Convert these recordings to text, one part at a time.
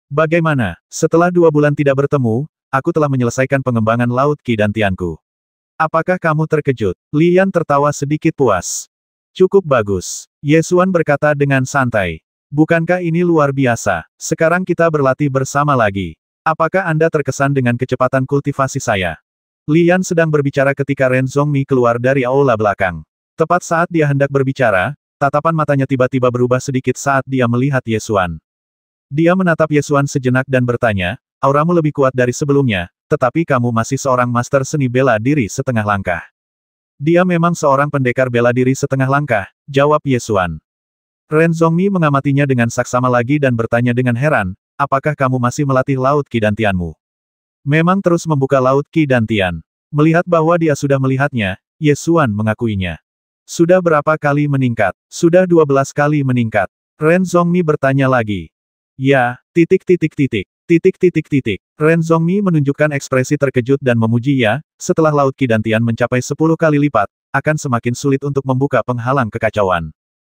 Bagaimana? Setelah 2 bulan tidak bertemu, aku telah menyelesaikan pengembangan Laut Qi dan Tianku. Apakah kamu terkejut? Li Yan tertawa sedikit puas. Cukup bagus. Ye Xuan berkata dengan santai. Bukankah ini luar biasa? Sekarang kita berlatih bersama lagi. Apakah Anda terkesan dengan kecepatan kultivasi saya? Li Yan sedang berbicara ketika Ren Zhongmi keluar dari aula belakang. Tepat saat dia hendak berbicara, tatapan matanya tiba-tiba berubah sedikit saat dia melihat Ye Xuan. Dia menatap Ye Xuan sejenak dan bertanya, auramu lebih kuat dari sebelumnya, tetapi kamu masih seorang master seni bela diri setengah langkah. Dia memang seorang pendekar bela diri setengah langkah, jawab Ye Xuan. Ren Zhongmi mengamatinya dengan saksama lagi dan bertanya dengan heran, apakah kamu masih melatih Laut Qi dan Tianmu? Memang terus membuka Laut Qi dan Tian. Melihat bahwa dia sudah melihatnya, Ye Xuan mengakuinya. Sudah berapa kali meningkat? Sudah 12 kali meningkat. Ren Zhongmi bertanya lagi. Ya, Ren Zhongmi menunjukkan ekspresi terkejut dan memuji ya, setelah Laut Qi dan Tian mencapai 10 kali lipat, akan semakin sulit untuk membuka penghalang kekacauan.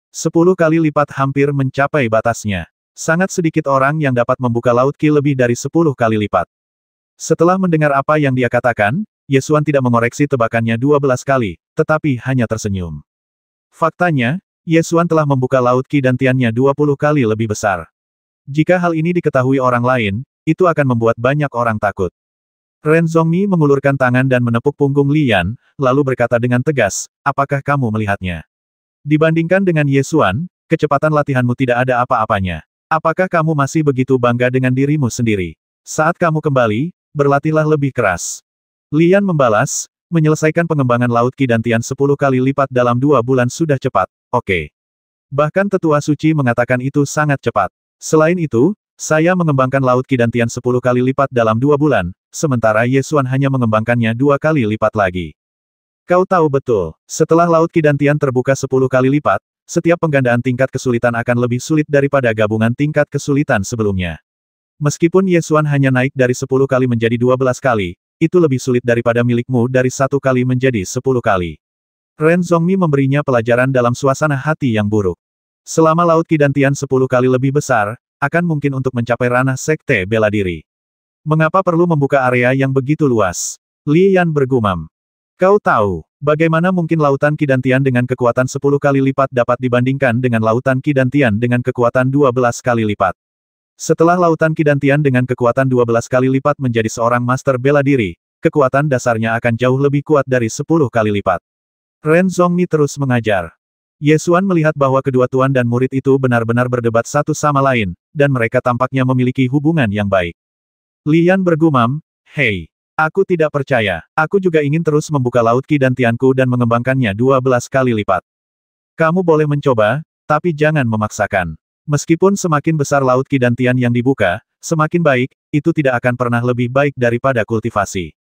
10 kali lipat hampir mencapai batasnya. Sangat sedikit orang yang dapat membuka Laut Qi lebih dari 10 kali lipat. Setelah mendengar apa yang dia katakan, Ye Xuan tidak mengoreksi tebakannya 12 kali, tetapi hanya tersenyum. Faktanya, Ye Xuan telah membuka Laut Qi dan Tiannya 20 kali lebih besar. Jika hal ini diketahui orang lain, itu akan membuat banyak orang takut. Ren Zhongmi mengulurkan tangan dan menepuk punggung Li Yan, lalu berkata dengan tegas, apakah kamu melihatnya? Dibandingkan dengan Ye Xuan, kecepatan latihanmu tidak ada apa-apanya. Apakah kamu masih begitu bangga dengan dirimu sendiri? Saat kamu kembali, berlatihlah lebih keras. Li Yan membalas, menyelesaikan pengembangan Laut Qi dan Tian 10 kali lipat dalam 2 bulan sudah cepat, oke. Bahkan Tetua Suci mengatakan itu sangat cepat. Selain itu, saya mengembangkan Laut Qi dan Tian 10 kali lipat dalam 2 bulan, sementara Ye Xuan hanya mengembangkannya 2 kali lipat lagi. Kau tahu betul, setelah Laut Qi dan Tian terbuka 10 kali lipat, setiap penggandaan tingkat kesulitan akan lebih sulit daripada gabungan tingkat kesulitan sebelumnya. Meskipun Ye Xuan hanya naik dari 10 kali menjadi 12 kali, itu lebih sulit daripada milikmu dari 1 kali menjadi 10 kali. Ren Zhongmi memberinya pelajaran dalam suasana hati yang buruk. Selama Laut Qi dan Tian 10 kali lebih besar, akan mungkin untuk mencapai ranah sekte bela diri. Mengapa perlu membuka area yang begitu luas? Li Yan bergumam. Kau tahu, bagaimana mungkin Lautan Qi dan Tian dengan kekuatan 10 kali lipat dapat dibandingkan dengan Lautan Qi dan Tian dengan kekuatan 12 kali lipat. Setelah Lautan Qi dan Tian dengan kekuatan 12 kali lipat menjadi seorang master bela diri, kekuatan dasarnya akan jauh lebih kuat dari 10 kali lipat. Ren Zhongmi terus mengajar. Ye Xuan melihat bahwa kedua tuan dan murid itu benar-benar berdebat satu sama lain, dan mereka tampaknya memiliki hubungan yang baik. Li Yan bergumam, hei. Aku tidak percaya, aku juga ingin terus membuka Laut Qi dan Tianku dan mengembangkannya 12 kali lipat. Kamu boleh mencoba, tapi jangan memaksakan. Meskipun semakin besar Laut Qi dan Tian yang dibuka, semakin baik, itu tidak akan pernah lebih baik daripada kultivasi.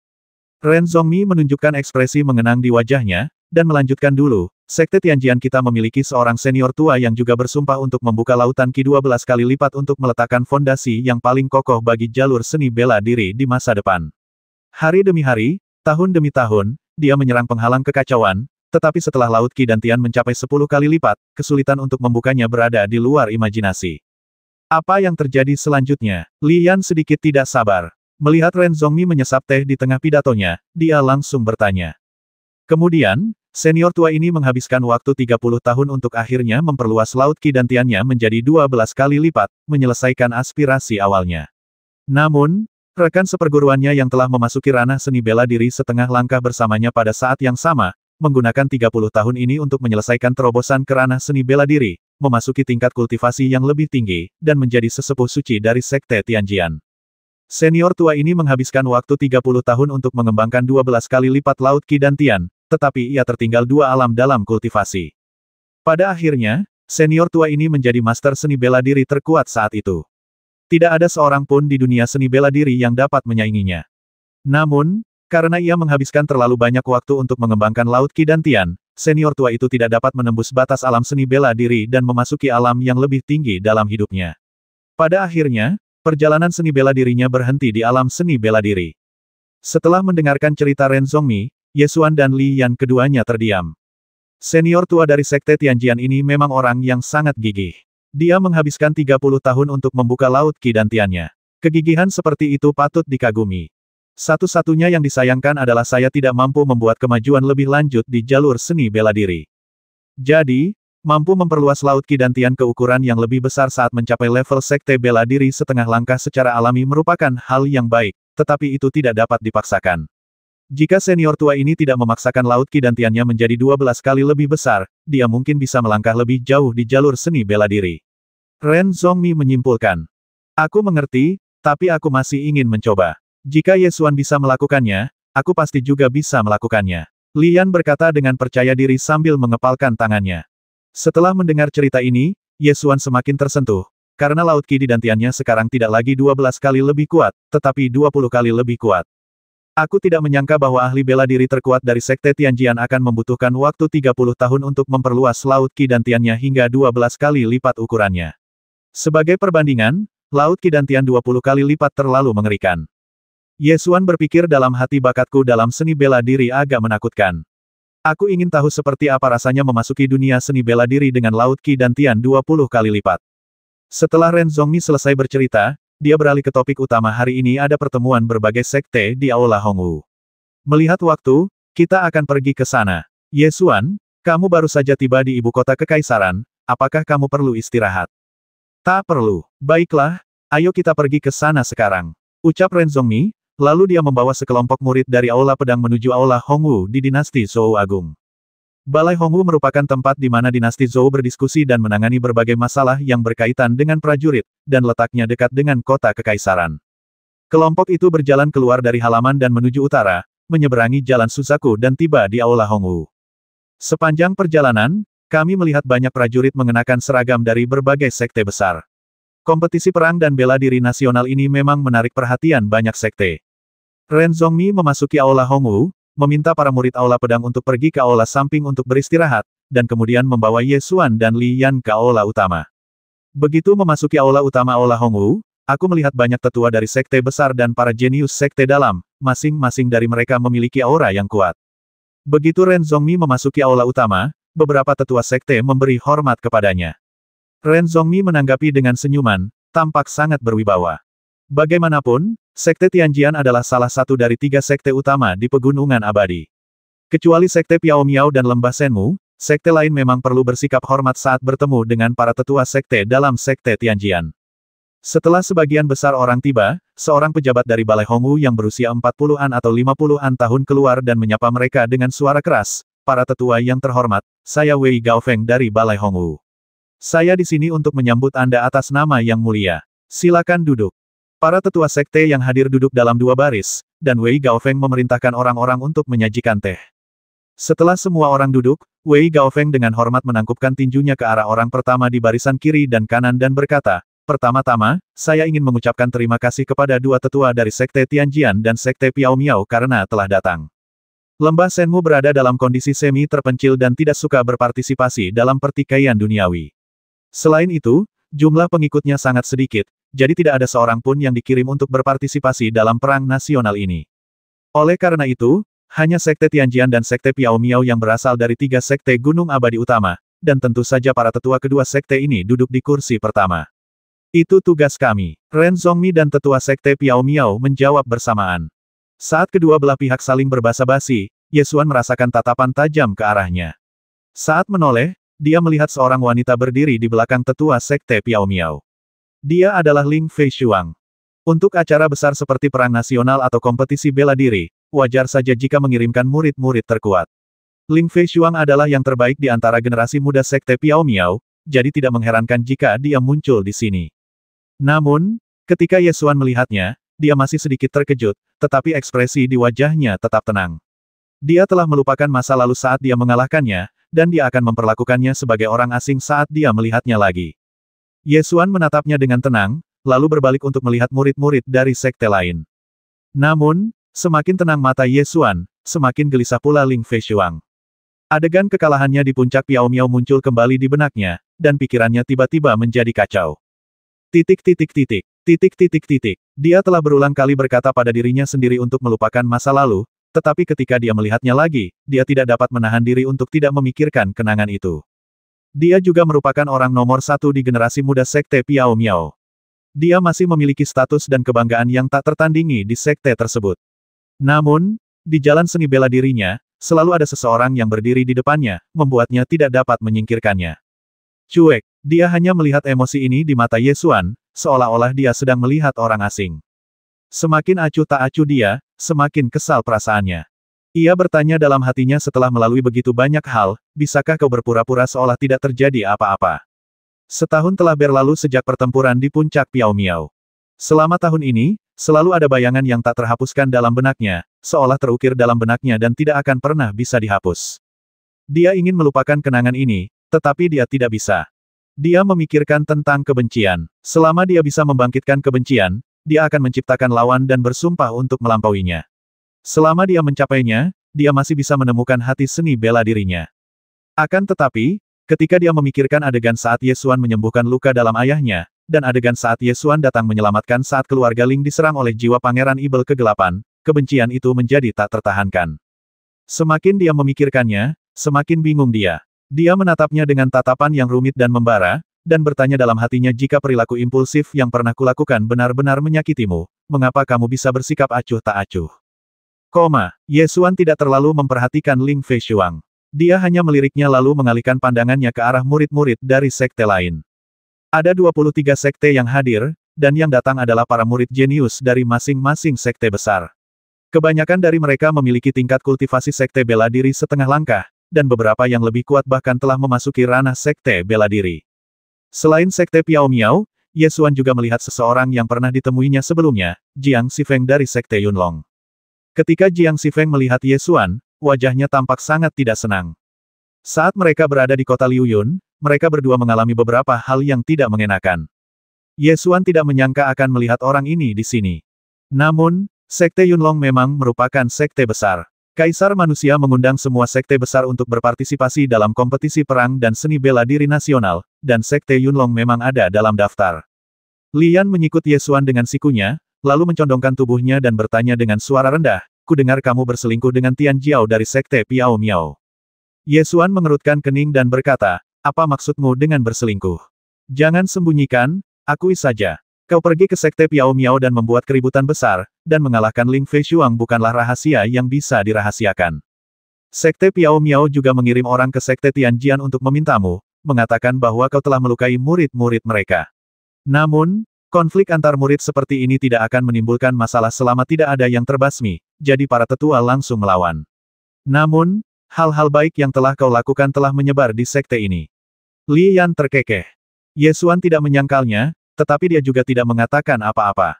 Ren Zhongmi menunjukkan ekspresi mengenang di wajahnya, dan melanjutkan dulu, Sekte Tianjian kita memiliki seorang senior tua yang juga bersumpah untuk membuka Lautan Qi 12 kali lipat untuk meletakkan fondasi yang paling kokoh bagi jalur seni bela diri di masa depan. Hari demi hari, tahun demi tahun, dia menyerang penghalang kekacauan, tetapi setelah Laut Qi dan Tian mencapai 10 kali lipat, kesulitan untuk membukanya berada di luar imajinasi. Apa yang terjadi selanjutnya? Li Yan sedikit tidak sabar. Melihat Ren Zhongmi menyesap teh di tengah pidatonya, dia langsung bertanya. Kemudian, senior tua ini menghabiskan waktu 30 tahun untuk akhirnya memperluas Laut Qi dan Tiannya menjadi 12 kali lipat, menyelesaikan aspirasi awalnya. Namun, rekan seperguruannya yang telah memasuki ranah seni bela diri setengah langkah bersamanya pada saat yang sama, menggunakan 30 tahun ini untuk menyelesaikan terobosan ke ranah seni bela diri, memasuki tingkat kultivasi yang lebih tinggi, dan menjadi sesepuh suci dari Sekte Tianjian. Senior tua ini menghabiskan waktu 30 tahun untuk mengembangkan 12 kali lipat Laut Qi dan Tian, tetapi ia tertinggal 2 alam dalam kultivasi. Pada akhirnya, senior tua ini menjadi master seni bela diri terkuat saat itu. Tidak ada seorang pun di dunia seni bela diri yang dapat menyainginya. Namun, karena ia menghabiskan terlalu banyak waktu untuk mengembangkan Laut Qi dan Tian, senior tua itu tidak dapat menembus batas alam seni bela diri dan memasuki alam yang lebih tinggi dalam hidupnya. Pada akhirnya, perjalanan seni bela dirinya berhenti di alam seni bela diri. Setelah mendengarkan cerita Ren Zhongmi, Ye Xuan dan Li Yan keduanya terdiam. Senior tua dari Sekte Tianjian ini memang orang yang sangat gigih. Dia menghabiskan 30 tahun untuk membuka Laut Qi dan Tiannya. Kegigihan seperti itu patut dikagumi. Satu-satunya yang disayangkan adalah saya tidak mampu membuat kemajuan lebih lanjut di jalur seni bela diri. Jadi, mampu memperluas Laut Qi dan Tian ke ukuran yang lebih besar saat mencapai level sekte bela diri setengah langkah secara alami merupakan hal yang baik, tetapi itu tidak dapat dipaksakan. Jika senior tua ini tidak memaksakan Laut Qi dan Tiannya menjadi 12 kali lebih besar, dia mungkin bisa melangkah lebih jauh di jalur seni bela diri. Ren Zhongmi menyimpulkan. Aku mengerti, tapi aku masih ingin mencoba. Jika Ye Xuan bisa melakukannya, aku pasti juga bisa melakukannya. Lian berkata dengan percaya diri sambil mengepalkan tangannya. Setelah mendengar cerita ini, Ye Xuan semakin tersentuh, karena Laut Qi dan Tiannya sekarang tidak lagi 12 kali lebih kuat, tetapi 20 kali lebih kuat. Aku tidak menyangka bahwa ahli bela diri terkuat dari Sekte Tianjian akan membutuhkan waktu 30 tahun untuk memperluas Laut Qi dan Tiannya hingga 12 kali lipat ukurannya. Sebagai perbandingan, Laut Qi dan Tian 20 kali lipat terlalu mengerikan. Ye Xuan berpikir dalam hati bakatku dalam seni bela diri agak menakutkan. Aku ingin tahu seperti apa rasanya memasuki dunia seni bela diri dengan Laut Qi dan Tian 20 kali lipat. Setelah Ren Zhongmi selesai bercerita, dia beralih ke topik utama hari ini ada pertemuan berbagai sekte di Aula Hongwu. Melihat waktu, kita akan pergi ke sana. Ye Xuan, kamu baru saja tiba di ibu kota kekaisaran, apakah kamu perlu istirahat? Tak perlu. Baiklah, ayo kita pergi ke sana sekarang. Ucap Ren Zhongmi. Lalu dia membawa sekelompok murid dari Aula Pedang menuju Aula Hongwu di dinasti Zhou Agung. Balai Hongwu merupakan tempat di mana dinasti Zhou berdiskusi dan menangani berbagai masalah yang berkaitan dengan prajurit, dan letaknya dekat dengan kota kekaisaran. Kelompok itu berjalan keluar dari halaman dan menuju utara, menyeberangi jalan Suzaku dan tiba di Aula Hongwu. Sepanjang perjalanan, kami melihat banyak prajurit mengenakan seragam dari berbagai sekte besar. Kompetisi perang dan bela diri nasional ini memang menarik perhatian banyak sekte. Ren Zhongmi memasuki Aula Hongwu, meminta para murid Aula Pedang untuk pergi ke Aula Samping untuk beristirahat, dan kemudian membawa Ye Xuan dan Li Yan ke Aula Utama. Begitu memasuki Aula Utama Aula Hongwu, aku melihat banyak tetua dari sekte besar dan para jenius sekte dalam, masing-masing dari mereka memiliki aura yang kuat. Begitu Ren Zhongmi memasuki Aula Utama, beberapa tetua sekte memberi hormat kepadanya. Ren Zhongmi menanggapi dengan senyuman, tampak sangat berwibawa. Bagaimanapun, Sekte Tianjian adalah salah satu dari 3 sekte utama di Pegunungan Abadi. Kecuali Sekte Piao Miao dan Lembah Senmu, sekte lain memang perlu bersikap hormat saat bertemu dengan para tetua sekte dalam Sekte Tianjian. Setelah sebagian besar orang tiba, seorang pejabat dari Balai Hongwu yang berusia 40-an atau 50-an tahun keluar dan menyapa mereka dengan suara keras, "Para tetua yang terhormat, saya Wei Gaofeng dari Balai Hongwu. Saya di sini untuk menyambut Anda atas nama yang mulia. Silakan duduk." Para tetua sekte yang hadir duduk dalam 2 baris, dan Wei Gaofeng memerintahkan orang-orang untuk menyajikan teh. Setelah semua orang duduk, Wei Gaofeng dengan hormat menangkupkan tinjunya ke arah orang pertama di barisan kiri dan kanan dan berkata, "Pertama-tama, saya ingin mengucapkan terima kasih kepada 2 tetua dari Sekte Tianjian dan Sekte Piao Miao karena telah datang. Lembah Senmu berada dalam kondisi semi terpencil dan tidak suka berpartisipasi dalam pertikaian duniawi. Selain itu, jumlah pengikutnya sangat sedikit, jadi tidak ada seorang pun yang dikirim untuk berpartisipasi dalam perang nasional ini. Oleh karena itu, hanya Sekte Tianjian dan Sekte Piao Miao yang berasal dari 3 sekte Gunung Abadi Utama, dan tentu saja para tetua kedua sekte ini duduk di kursi pertama. Itu tugas kami." Ren Zhongmi dan tetua Sekte Piao Miao menjawab bersamaan. Saat kedua belah pihak saling berbasa-basi, Ye Xuan merasakan tatapan tajam ke arahnya. Saat menoleh, dia melihat seorang wanita berdiri di belakang tetua Sekte Piao Miao. Dia adalah Ling Feishuang. Untuk acara besar seperti perang nasional atau kompetisi bela diri, wajar saja jika mengirimkan murid-murid terkuat. Ling Feishuang adalah yang terbaik di antara generasi muda Sekte Piao Miao, jadi tidak mengherankan jika dia muncul di sini. Namun, ketika Ye Xuan melihatnya, dia masih sedikit terkejut, tetapi ekspresi di wajahnya tetap tenang. Dia telah melupakan masa lalu saat dia mengalahkannya, dan dia akan memperlakukannya sebagai orang asing saat dia melihatnya lagi. Ye Xuan menatapnya dengan tenang, lalu berbalik untuk melihat murid-murid dari sekte lain. Namun, semakin tenang mata Ye Xuan, semakin gelisah pula Ling Feishuang. Adegan kekalahannya di puncak Piao Miao muncul kembali di benaknya, dan pikirannya tiba-tiba menjadi kacau. Dia telah berulang kali berkata pada dirinya sendiri untuk melupakan masa lalu, tetapi ketika dia melihatnya lagi, dia tidak dapat menahan diri untuk tidak memikirkan kenangan itu. Dia juga merupakan orang nomor 1 di generasi muda Sekte Piao Miao. Dia masih memiliki status dan kebanggaan yang tak tertandingi di sekte tersebut. Namun, di jalan seni bela dirinya, selalu ada seseorang yang berdiri di depannya, membuatnya tidak dapat menyingkirkannya. Cuek, dia hanya melihat emosi ini di mata Ye Xuan, seolah-olah dia sedang melihat orang asing. Semakin acuh tak acuh dia, semakin kesal perasaannya. Ia bertanya dalam hatinya setelah melalui begitu banyak hal, bisakah kau berpura-pura seolah tidak terjadi apa-apa? Setahun telah berlalu sejak pertempuran di puncak Piao Miao. Selama tahun ini, selalu ada bayangan yang tak terhapuskan dalam benaknya, seolah terukir dalam benaknya dan tidak akan pernah bisa dihapus. Dia ingin melupakan kenangan ini, tetapi dia tidak bisa. Dia memikirkan tentang kebencian. Selama dia bisa membangkitkan kebencian, dia akan menciptakan lawan dan bersumpah untuk melampauinya. Selama dia mencapainya, dia masih bisa menemukan hati seni bela dirinya. Akan tetapi, ketika dia memikirkan adegan saat Ye Xuan menyembuhkan luka dalam ayahnya, dan adegan saat Ye Xuan datang menyelamatkan saat keluarga Ling diserang oleh jiwa Pangeran Ibel kegelapan, kebencian itu menjadi tak tertahankan. Semakin dia memikirkannya, semakin bingung dia. Dia menatapnya dengan tatapan yang rumit dan membara, dan bertanya dalam hatinya jika perilaku impulsif yang pernah kulakukan benar-benar menyakitimu, mengapa kamu bisa bersikap acuh tak acuh? Ye Xuan tidak terlalu memperhatikan Ling Feishuang. Dia hanya meliriknya lalu mengalihkan pandangannya ke arah murid-murid dari sekte lain. Ada 23 sekte yang hadir, dan yang datang adalah para murid jenius dari masing-masing sekte besar. Kebanyakan dari mereka memiliki tingkat kultivasi sekte bela diri setengah langkah, dan beberapa yang lebih kuat bahkan telah memasuki ranah sekte bela diri. Selain sekte Piao Miao, Ye Xuan juga melihat seseorang yang pernah ditemuinya sebelumnya, Jiang Xifeng dari sekte Yunlong. Ketika Jiang Xifeng melihat Ye Xuan, wajahnya tampak sangat tidak senang. Saat mereka berada di kota Liuyun, mereka berdua mengalami beberapa hal yang tidak mengenakan. Ye Xuan tidak menyangka akan melihat orang ini di sini. Namun, sekte Yunlong memang merupakan sekte besar. Kaisar manusia mengundang semua sekte besar untuk berpartisipasi dalam kompetisi perang dan seni bela diri nasional, dan sekte Yunlong memang ada dalam daftar. Lian menyikut Ye Xuan dengan sikunya, lalu mencondongkan tubuhnya dan bertanya dengan suara rendah, "Ku dengar kamu berselingkuh dengan Tian Jiao dari sekte Piao Miao." Ye Xuan mengerutkan kening dan berkata, "Apa maksudmu dengan berselingkuh? Jangan sembunyikan, akui saja. Kau pergi ke sekte Piao Miao dan membuat keributan besar, dan mengalahkan Ling Feishuang bukanlah rahasia yang bisa dirahasiakan. Sekte Piao Miao juga mengirim orang ke sekte Tianjian untuk memintamu, mengatakan bahwa kau telah melukai murid-murid mereka. Namun, konflik antar murid seperti ini tidak akan menimbulkan masalah selama tidak ada yang terbasmi, jadi para tetua langsung melawan. Namun, hal-hal baik yang telah kau lakukan telah menyebar di sekte ini." Li Yan terkekeh. Ye Xuan tidak menyangkalnya, tetapi dia juga tidak mengatakan apa-apa.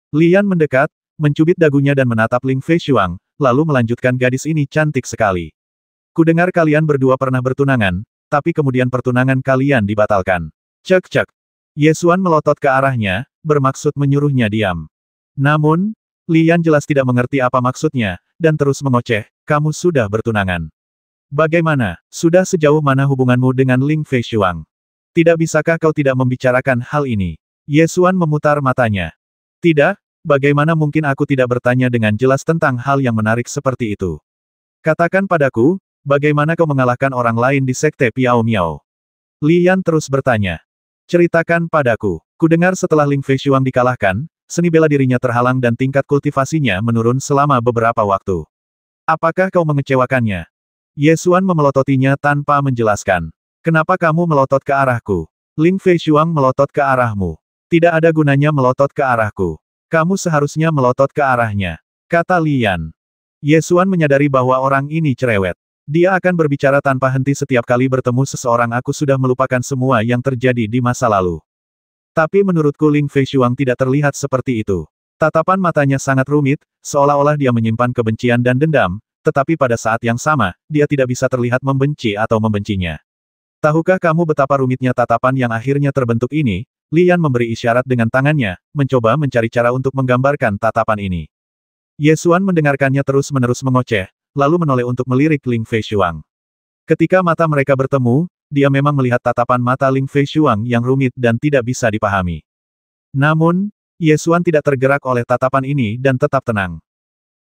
Li Yan mendekat, mencubit dagunya dan menatap Ling Feishuang, lalu melanjutkan, "Gadis ini cantik sekali. Kudengar kalian berdua pernah bertunangan, tapi kemudian pertunangan kalian dibatalkan." Cek-cek. Ye Xuan melotot ke arahnya, bermaksud menyuruhnya diam. Namun, Li Yan jelas tidak mengerti apa maksudnya, dan terus mengoceh, "Kamu sudah bertunangan. Bagaimana, sudah sejauh mana hubunganmu dengan Ling Feishuang? Tidak bisakah kau tidak membicarakan hal ini?" Ye Xuan memutar matanya. "Tidak, bagaimana mungkin aku tidak bertanya dengan jelas tentang hal yang menarik seperti itu? Katakan padaku, bagaimana kau mengalahkan orang lain di sekte Piao Miao?" Li Yan terus bertanya. "Ceritakan padaku. Kudengar setelah Ling Feishuang dikalahkan, seni bela dirinya terhalang dan tingkat kultivasinya menurun selama beberapa waktu. Apakah kau mengecewakannya?" Ye Xuan memelototinya tanpa menjelaskan. "Kenapa kamu melotot ke arahku? Ling Feishuang melotot ke arahmu. Tidak ada gunanya melotot ke arahku. Kamu seharusnya melotot ke arahnya," kata Li Yan. Ye Xuan menyadari bahwa orang ini cerewet. Dia akan berbicara tanpa henti setiap kali bertemu seseorang. "Aku sudah melupakan semua yang terjadi di masa lalu. Tapi menurutku Ling Feishuang tidak terlihat seperti itu." Tatapan matanya sangat rumit, seolah-olah dia menyimpan kebencian dan dendam, tetapi pada saat yang sama, dia tidak bisa terlihat membenci atau membencinya. "Tahukah kamu betapa rumitnya tatapan yang akhirnya terbentuk ini?" Li Yan memberi isyarat dengan tangannya, mencoba mencari cara untuk menggambarkan tatapan ini. Ye Xuan mendengarkannya terus-menerus mengoceh, lalu menoleh untuk melirik Ling Feishuang. Ketika mata mereka bertemu, dia memang melihat tatapan mata Ling Feishuang yang rumit dan tidak bisa dipahami. Namun, Ye Xuan tidak tergerak oleh tatapan ini dan tetap tenang.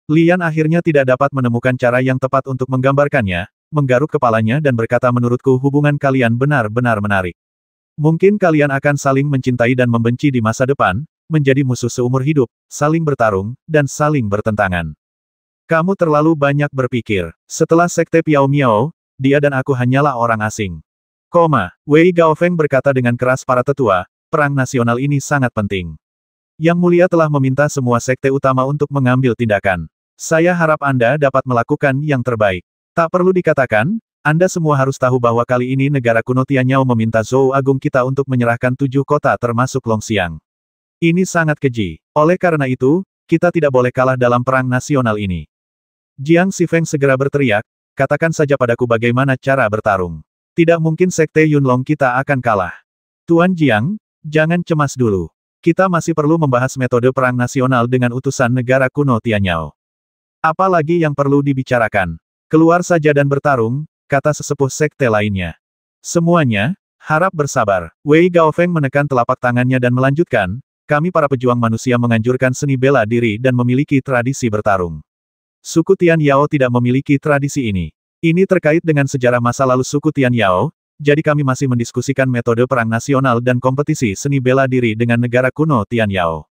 Li Yan akhirnya tidak dapat menemukan cara yang tepat untuk menggambarkannya, menggaruk kepalanya dan berkata, "Menurutku hubungan kalian benar-benar menarik. Mungkin kalian akan saling mencintai dan membenci di masa depan, menjadi musuh seumur hidup, saling bertarung, dan saling bertentangan. Kamu terlalu banyak berpikir. Setelah Sekte Piao Miao, dia dan aku hanyalah orang asing. Wei Gaofeng berkata dengan keras para tetua, perang nasional ini sangat penting. Yang Mulia telah meminta semua sekte utama untuk mengambil tindakan. Saya harap Anda dapat melakukan yang terbaik. Tak perlu dikatakan, Anda semua harus tahu bahwa kali ini negara kuno Tianyao meminta Zhou Agung kita untuk menyerahkan 7 kota termasuk Longxiang. Ini sangat keji. Oleh karena itu, kita tidak boleh kalah dalam perang nasional ini. Jiang Xifeng segera berteriak, katakan saja padaku bagaimana cara bertarung. Tidak mungkin Sekte Yunlong kita akan kalah. Tuan Jiang, jangan cemas dulu. Kita masih perlu membahas metode perang nasional dengan utusan negara kuno Tianyao. Apalagi yang perlu dibicarakan? Keluar saja dan bertarung, kata sesepuh sekte lainnya. Semuanya, harap bersabar. Wei Gaofeng menekan telapak tangannya dan melanjutkan, kami para pejuang manusia menganjurkan seni bela diri dan memiliki tradisi bertarung. Suku Tian Yao tidak memiliki tradisi ini. Ini terkait dengan sejarah masa lalu suku Tian Yao, jadi kami masih mendiskusikan metode perang nasional dan kompetisi seni bela diri dengan negara kuno Tian Yao.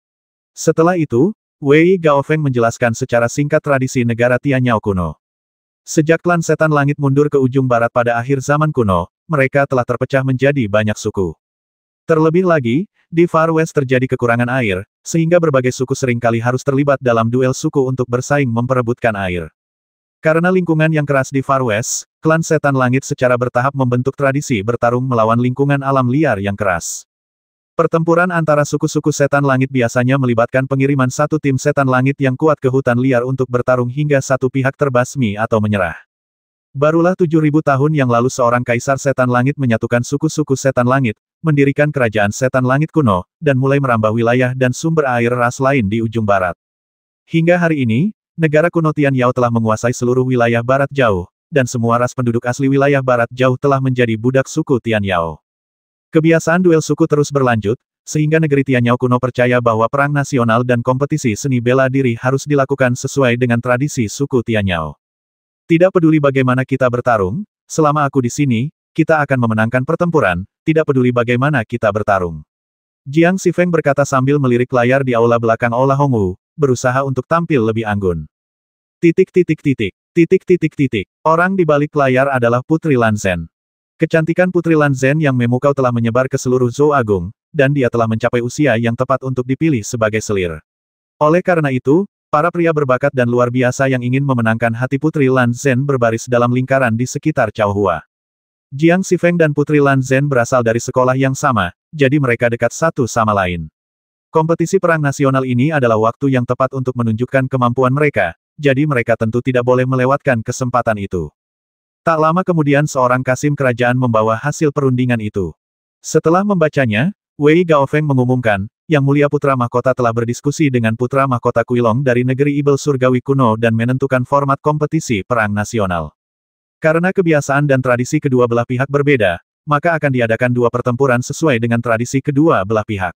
Setelah itu, Wei Gaofeng menjelaskan secara singkat tradisi negara Tian Yao kuno. Sejak klan setan langit mundur ke ujung barat pada akhir zaman kuno, mereka telah terpecah menjadi banyak suku. Terlebih lagi, di Far West terjadi kekurangan air, sehingga berbagai suku seringkali harus terlibat dalam duel suku untuk bersaing memperebutkan air. Karena lingkungan yang keras di Far West, klan setan langit secara bertahap membentuk tradisi bertarung melawan lingkungan alam liar yang keras. Pertempuran antara suku-suku setan langit biasanya melibatkan pengiriman satu tim setan langit yang kuat ke hutan liar untuk bertarung hingga satu pihak terbasmi atau menyerah. Barulah 7.000 tahun yang lalu seorang kaisar setan langit menyatukan suku-suku setan langit, mendirikan kerajaan setan langit kuno, dan mulai merambah wilayah dan sumber air ras lain di ujung barat. Hingga hari ini, negara kuno Tian Yao telah menguasai seluruh wilayah barat jauh, dan semua ras penduduk asli wilayah barat jauh telah menjadi budak suku Tian Yao. Kebiasaan duel suku terus berlanjut, sehingga negeri Tian Yao kuno percaya bahwa perang nasional dan kompetisi seni bela diri harus dilakukan sesuai dengan tradisi suku Tian Yao. Tidak peduli bagaimana kita bertarung, selama aku di sini, kita akan memenangkan pertempuran, tidak peduli bagaimana kita bertarung. Jiang Xifeng berkata sambil melirik layar di aula belakang Aula Hongwu, berusaha untuk tampil lebih anggun. Orang di balik layar adalah Putri Lan Zhen. Kecantikan Putri Lan Zhen yang memukau telah menyebar ke seluruh Zhou Agung, dan dia telah mencapai usia yang tepat untuk dipilih sebagai selir. Oleh karena itu, para pria berbakat dan luar biasa yang ingin memenangkan hati Putri Lan Zhen berbaris dalam lingkaran di sekitar Chaohua. Jiang Xifeng dan Putri Lan Zhen berasal dari sekolah yang sama, jadi mereka dekat satu sama lain. Kompetisi perang nasional ini adalah waktu yang tepat untuk menunjukkan kemampuan mereka, jadi mereka tentu tidak boleh melewatkan kesempatan itu. Tak lama kemudian seorang kasim kerajaan membawa hasil perundingan itu. Setelah membacanya, Wei Gaofeng mengumumkan, Yang Mulia Putra Mahkota telah berdiskusi dengan Putra Mahkota Kuilong dari negeri Ibel Surgawi kuno dan menentukan format kompetisi perang nasional. Karena kebiasaan dan tradisi kedua belah pihak berbeda, maka akan diadakan 2 pertempuran sesuai dengan tradisi kedua belah pihak.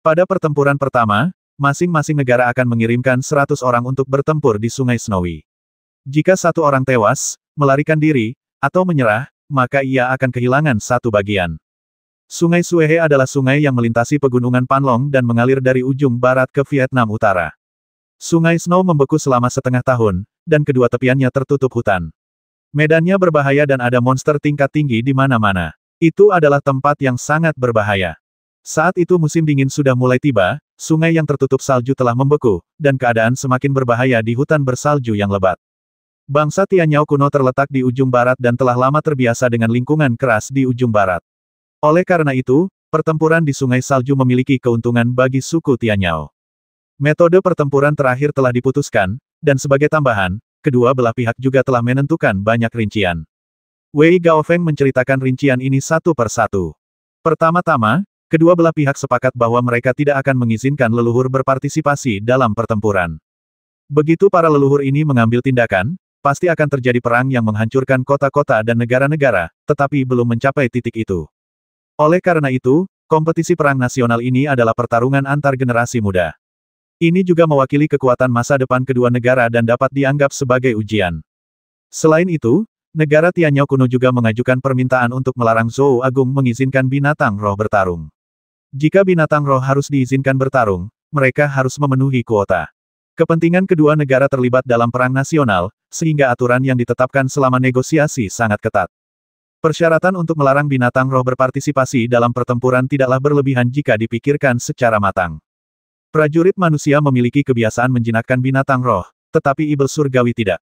Pada pertempuran pertama, masing-masing negara akan mengirimkan 100 orang untuk bertempur di Sungai Snowy. Jika 1 orang tewas, melarikan diri, atau menyerah, maka ia akan kehilangan 1 bagian. Sungai Suehe adalah sungai yang melintasi pegunungan Panlong dan mengalir dari ujung barat ke Vietnam Utara. Sungai Snow membeku selama setengah tahun, dan kedua tepiannya tertutup hutan. Medannya berbahaya dan ada monster tingkat tinggi di mana-mana. Itu adalah tempat yang sangat berbahaya. Saat itu musim dingin sudah mulai tiba, sungai yang tertutup salju telah membeku, dan keadaan semakin berbahaya di hutan bersalju yang lebat. Bangsa Tian Yao kuno terletak di ujung barat dan telah lama terbiasa dengan lingkungan keras di ujung barat. Oleh karena itu, pertempuran di Sungai Salju memiliki keuntungan bagi suku Tian Yao. Metode pertempuran terakhir telah diputuskan, dan sebagai tambahan, kedua belah pihak juga telah menentukan banyak rincian. Wei Gaofeng menceritakan rincian ini satu per satu. Pertama-tama, kedua belah pihak sepakat bahwa mereka tidak akan mengizinkan leluhur berpartisipasi dalam pertempuran. Begitu para leluhur ini mengambil tindakan, pasti akan terjadi perang yang menghancurkan kota-kota dan negara-negara, tetapi belum mencapai titik itu. Oleh karena itu, kompetisi perang nasional ini adalah pertarungan antar generasi muda. Ini juga mewakili kekuatan masa depan kedua negara dan dapat dianggap sebagai ujian. Selain itu, negara Tianyao kuno juga mengajukan permintaan untuk melarang Zhou Agung mengizinkan binatang roh bertarung. Jika binatang roh harus diizinkan bertarung, mereka harus memenuhi kuota. Kepentingan kedua negara terlibat dalam perang nasional, sehingga aturan yang ditetapkan selama negosiasi sangat ketat. Persyaratan untuk melarang binatang roh berpartisipasi dalam pertempuran tidaklah berlebihan jika dipikirkan secara matang. Prajurit manusia memiliki kebiasaan menjinakkan binatang roh, tetapi iblis surgawi tidak.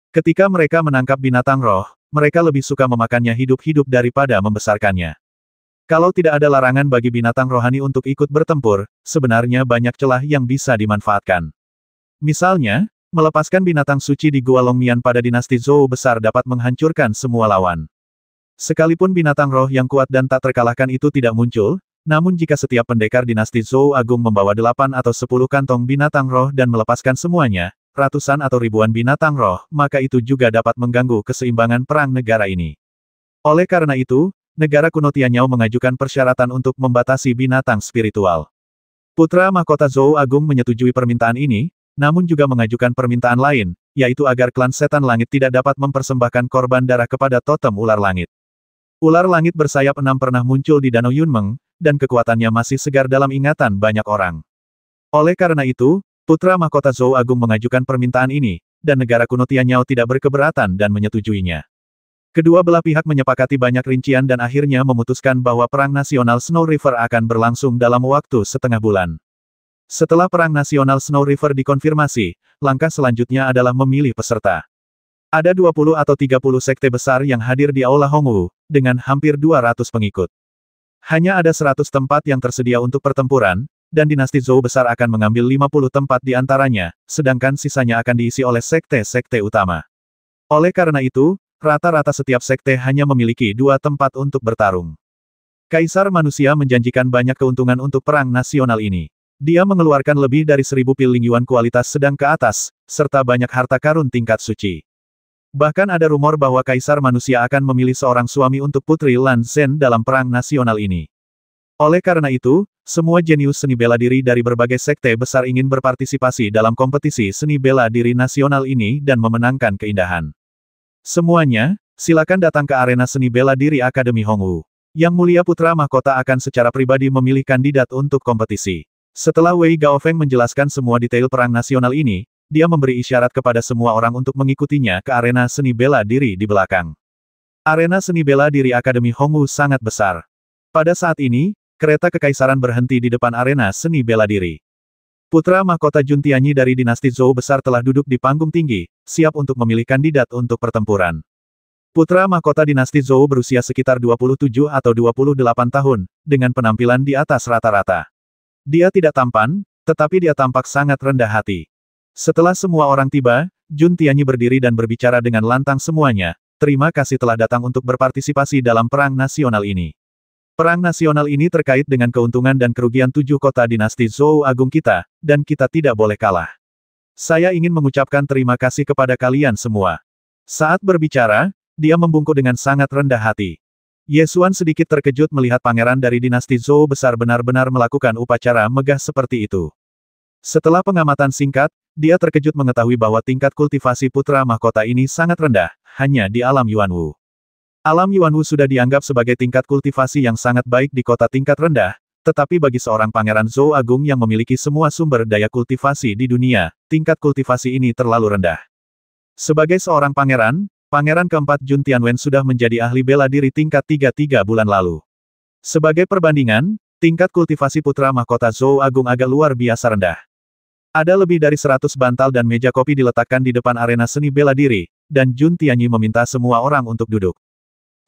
Ketika mereka menangkap binatang roh, mereka lebih suka memakannya hidup-hidup daripada membesarkannya. Kalau tidak ada larangan bagi binatang rohani untuk ikut bertempur, sebenarnya banyak celah yang bisa dimanfaatkan. Misalnya, melepaskan binatang suci di Gua Longmian pada dinasti Zhou besar dapat menghancurkan semua lawan. Sekalipun binatang roh yang kuat dan tak terkalahkan itu tidak muncul, namun jika setiap pendekar dinasti Zhou Agung membawa 8 atau 10 kantong binatang roh dan melepaskan semuanya, ratusan atau ribuan binatang roh, maka itu juga dapat mengganggu keseimbangan perang negara ini. Oleh karena itu, negara kuno Tianyao mengajukan persyaratan untuk membatasi binatang spiritual. Putra mahkota Zhou Agung menyetujui permintaan ini, namun juga mengajukan permintaan lain, yaitu agar klan setan langit tidak dapat mempersembahkan korban darah kepada totem ular langit. Ular langit bersayap 6 pernah muncul di Danau Yunmeng, dan kekuatannya masih segar dalam ingatan banyak orang. Oleh karena itu, putra mahkota Zhou Agung mengajukan permintaan ini, dan negara kuno Tianyao tidak berkeberatan dan menyetujuinya. Kedua belah pihak menyepakati banyak rincian dan akhirnya memutuskan bahwa perang nasional Snow River akan berlangsung dalam waktu setengah bulan. Setelah perang nasional Snow River dikonfirmasi, langkah selanjutnya adalah memilih peserta. Ada 20 atau 30 sekte besar yang hadir di Aula Hongwu, dengan hampir 200 pengikut. Hanya ada 100 tempat yang tersedia untuk pertempuran, dan dinasti Zhou besar akan mengambil 50 tempat di antaranya, sedangkan sisanya akan diisi oleh sekte-sekte utama. Oleh karena itu, rata-rata setiap sekte hanya memiliki 2 tempat untuk bertarung. Kaisar manusia menjanjikan banyak keuntungan untuk perang nasional ini. Dia mengeluarkan lebih dari 1000 pil Lingyuan kualitas sedang ke atas, serta banyak harta karun tingkat suci. Bahkan ada rumor bahwa Kaisar manusia akan memilih seorang suami untuk Putri Lan Zhen dalam perang nasional ini. Oleh karena itu, semua jenius seni bela diri dari berbagai sekte besar ingin berpartisipasi dalam kompetisi seni bela diri nasional ini dan memenangkan keindahan. Semuanya, silakan datang ke arena seni bela diri Akademi Hongwu. Yang Mulia Putra Mahkota akan secara pribadi memilih kandidat untuk kompetisi. Setelah Wei Gaofeng menjelaskan semua detail perang nasional ini, dia memberi isyarat kepada semua orang untuk mengikutinya ke arena seni bela diri di belakang. Arena seni bela diri Akademi Hongwu sangat besar. Pada saat ini, kereta kekaisaran berhenti di depan arena seni bela diri. Putra mahkota Jun Tianyi dari dinasti Zhou besar telah duduk di panggung tinggi, siap untuk memilih kandidat untuk pertempuran. Putra mahkota dinasti Zhou berusia sekitar 27 atau 28 tahun, dengan penampilan di atas rata-rata. Dia tidak tampan, tetapi dia tampak sangat rendah hati. Setelah semua orang tiba, Jun Tianyi berdiri dan berbicara dengan lantang semuanya, terima kasih telah datang untuk berpartisipasi dalam perang nasional ini. Perang nasional ini terkait dengan keuntungan dan kerugian 7 kota dinasti Zhou Agung kita, dan kita tidak boleh kalah. Saya ingin mengucapkan terima kasih kepada kalian semua. Saat berbicara, dia membungkuk dengan sangat rendah hati. Ye Xuan sedikit terkejut melihat pangeran dari dinasti Zhou besar benar-benar melakukan upacara megah seperti itu. Setelah pengamatan singkat, dia terkejut mengetahui bahwa tingkat kultivasi putra mahkota ini sangat rendah, hanya di alam Yuanwu. Alam Yuanwu sudah dianggap sebagai tingkat kultivasi yang sangat baik di kota tingkat rendah, tetapi bagi seorang pangeran Zhou Agung yang memiliki semua sumber daya kultivasi di dunia, tingkat kultivasi ini terlalu rendah. Sebagai seorang pangeran, pangeran keempat Jun Tianwen sudah menjadi ahli bela diri tingkat 3 bulan lalu. Sebagai perbandingan, tingkat kultivasi putra mahkota Zhou Agung agak luar biasa rendah. Ada lebih dari 100 bantal dan meja kopi diletakkan di depan arena seni bela diri, dan Jun Tianyi meminta semua orang untuk duduk.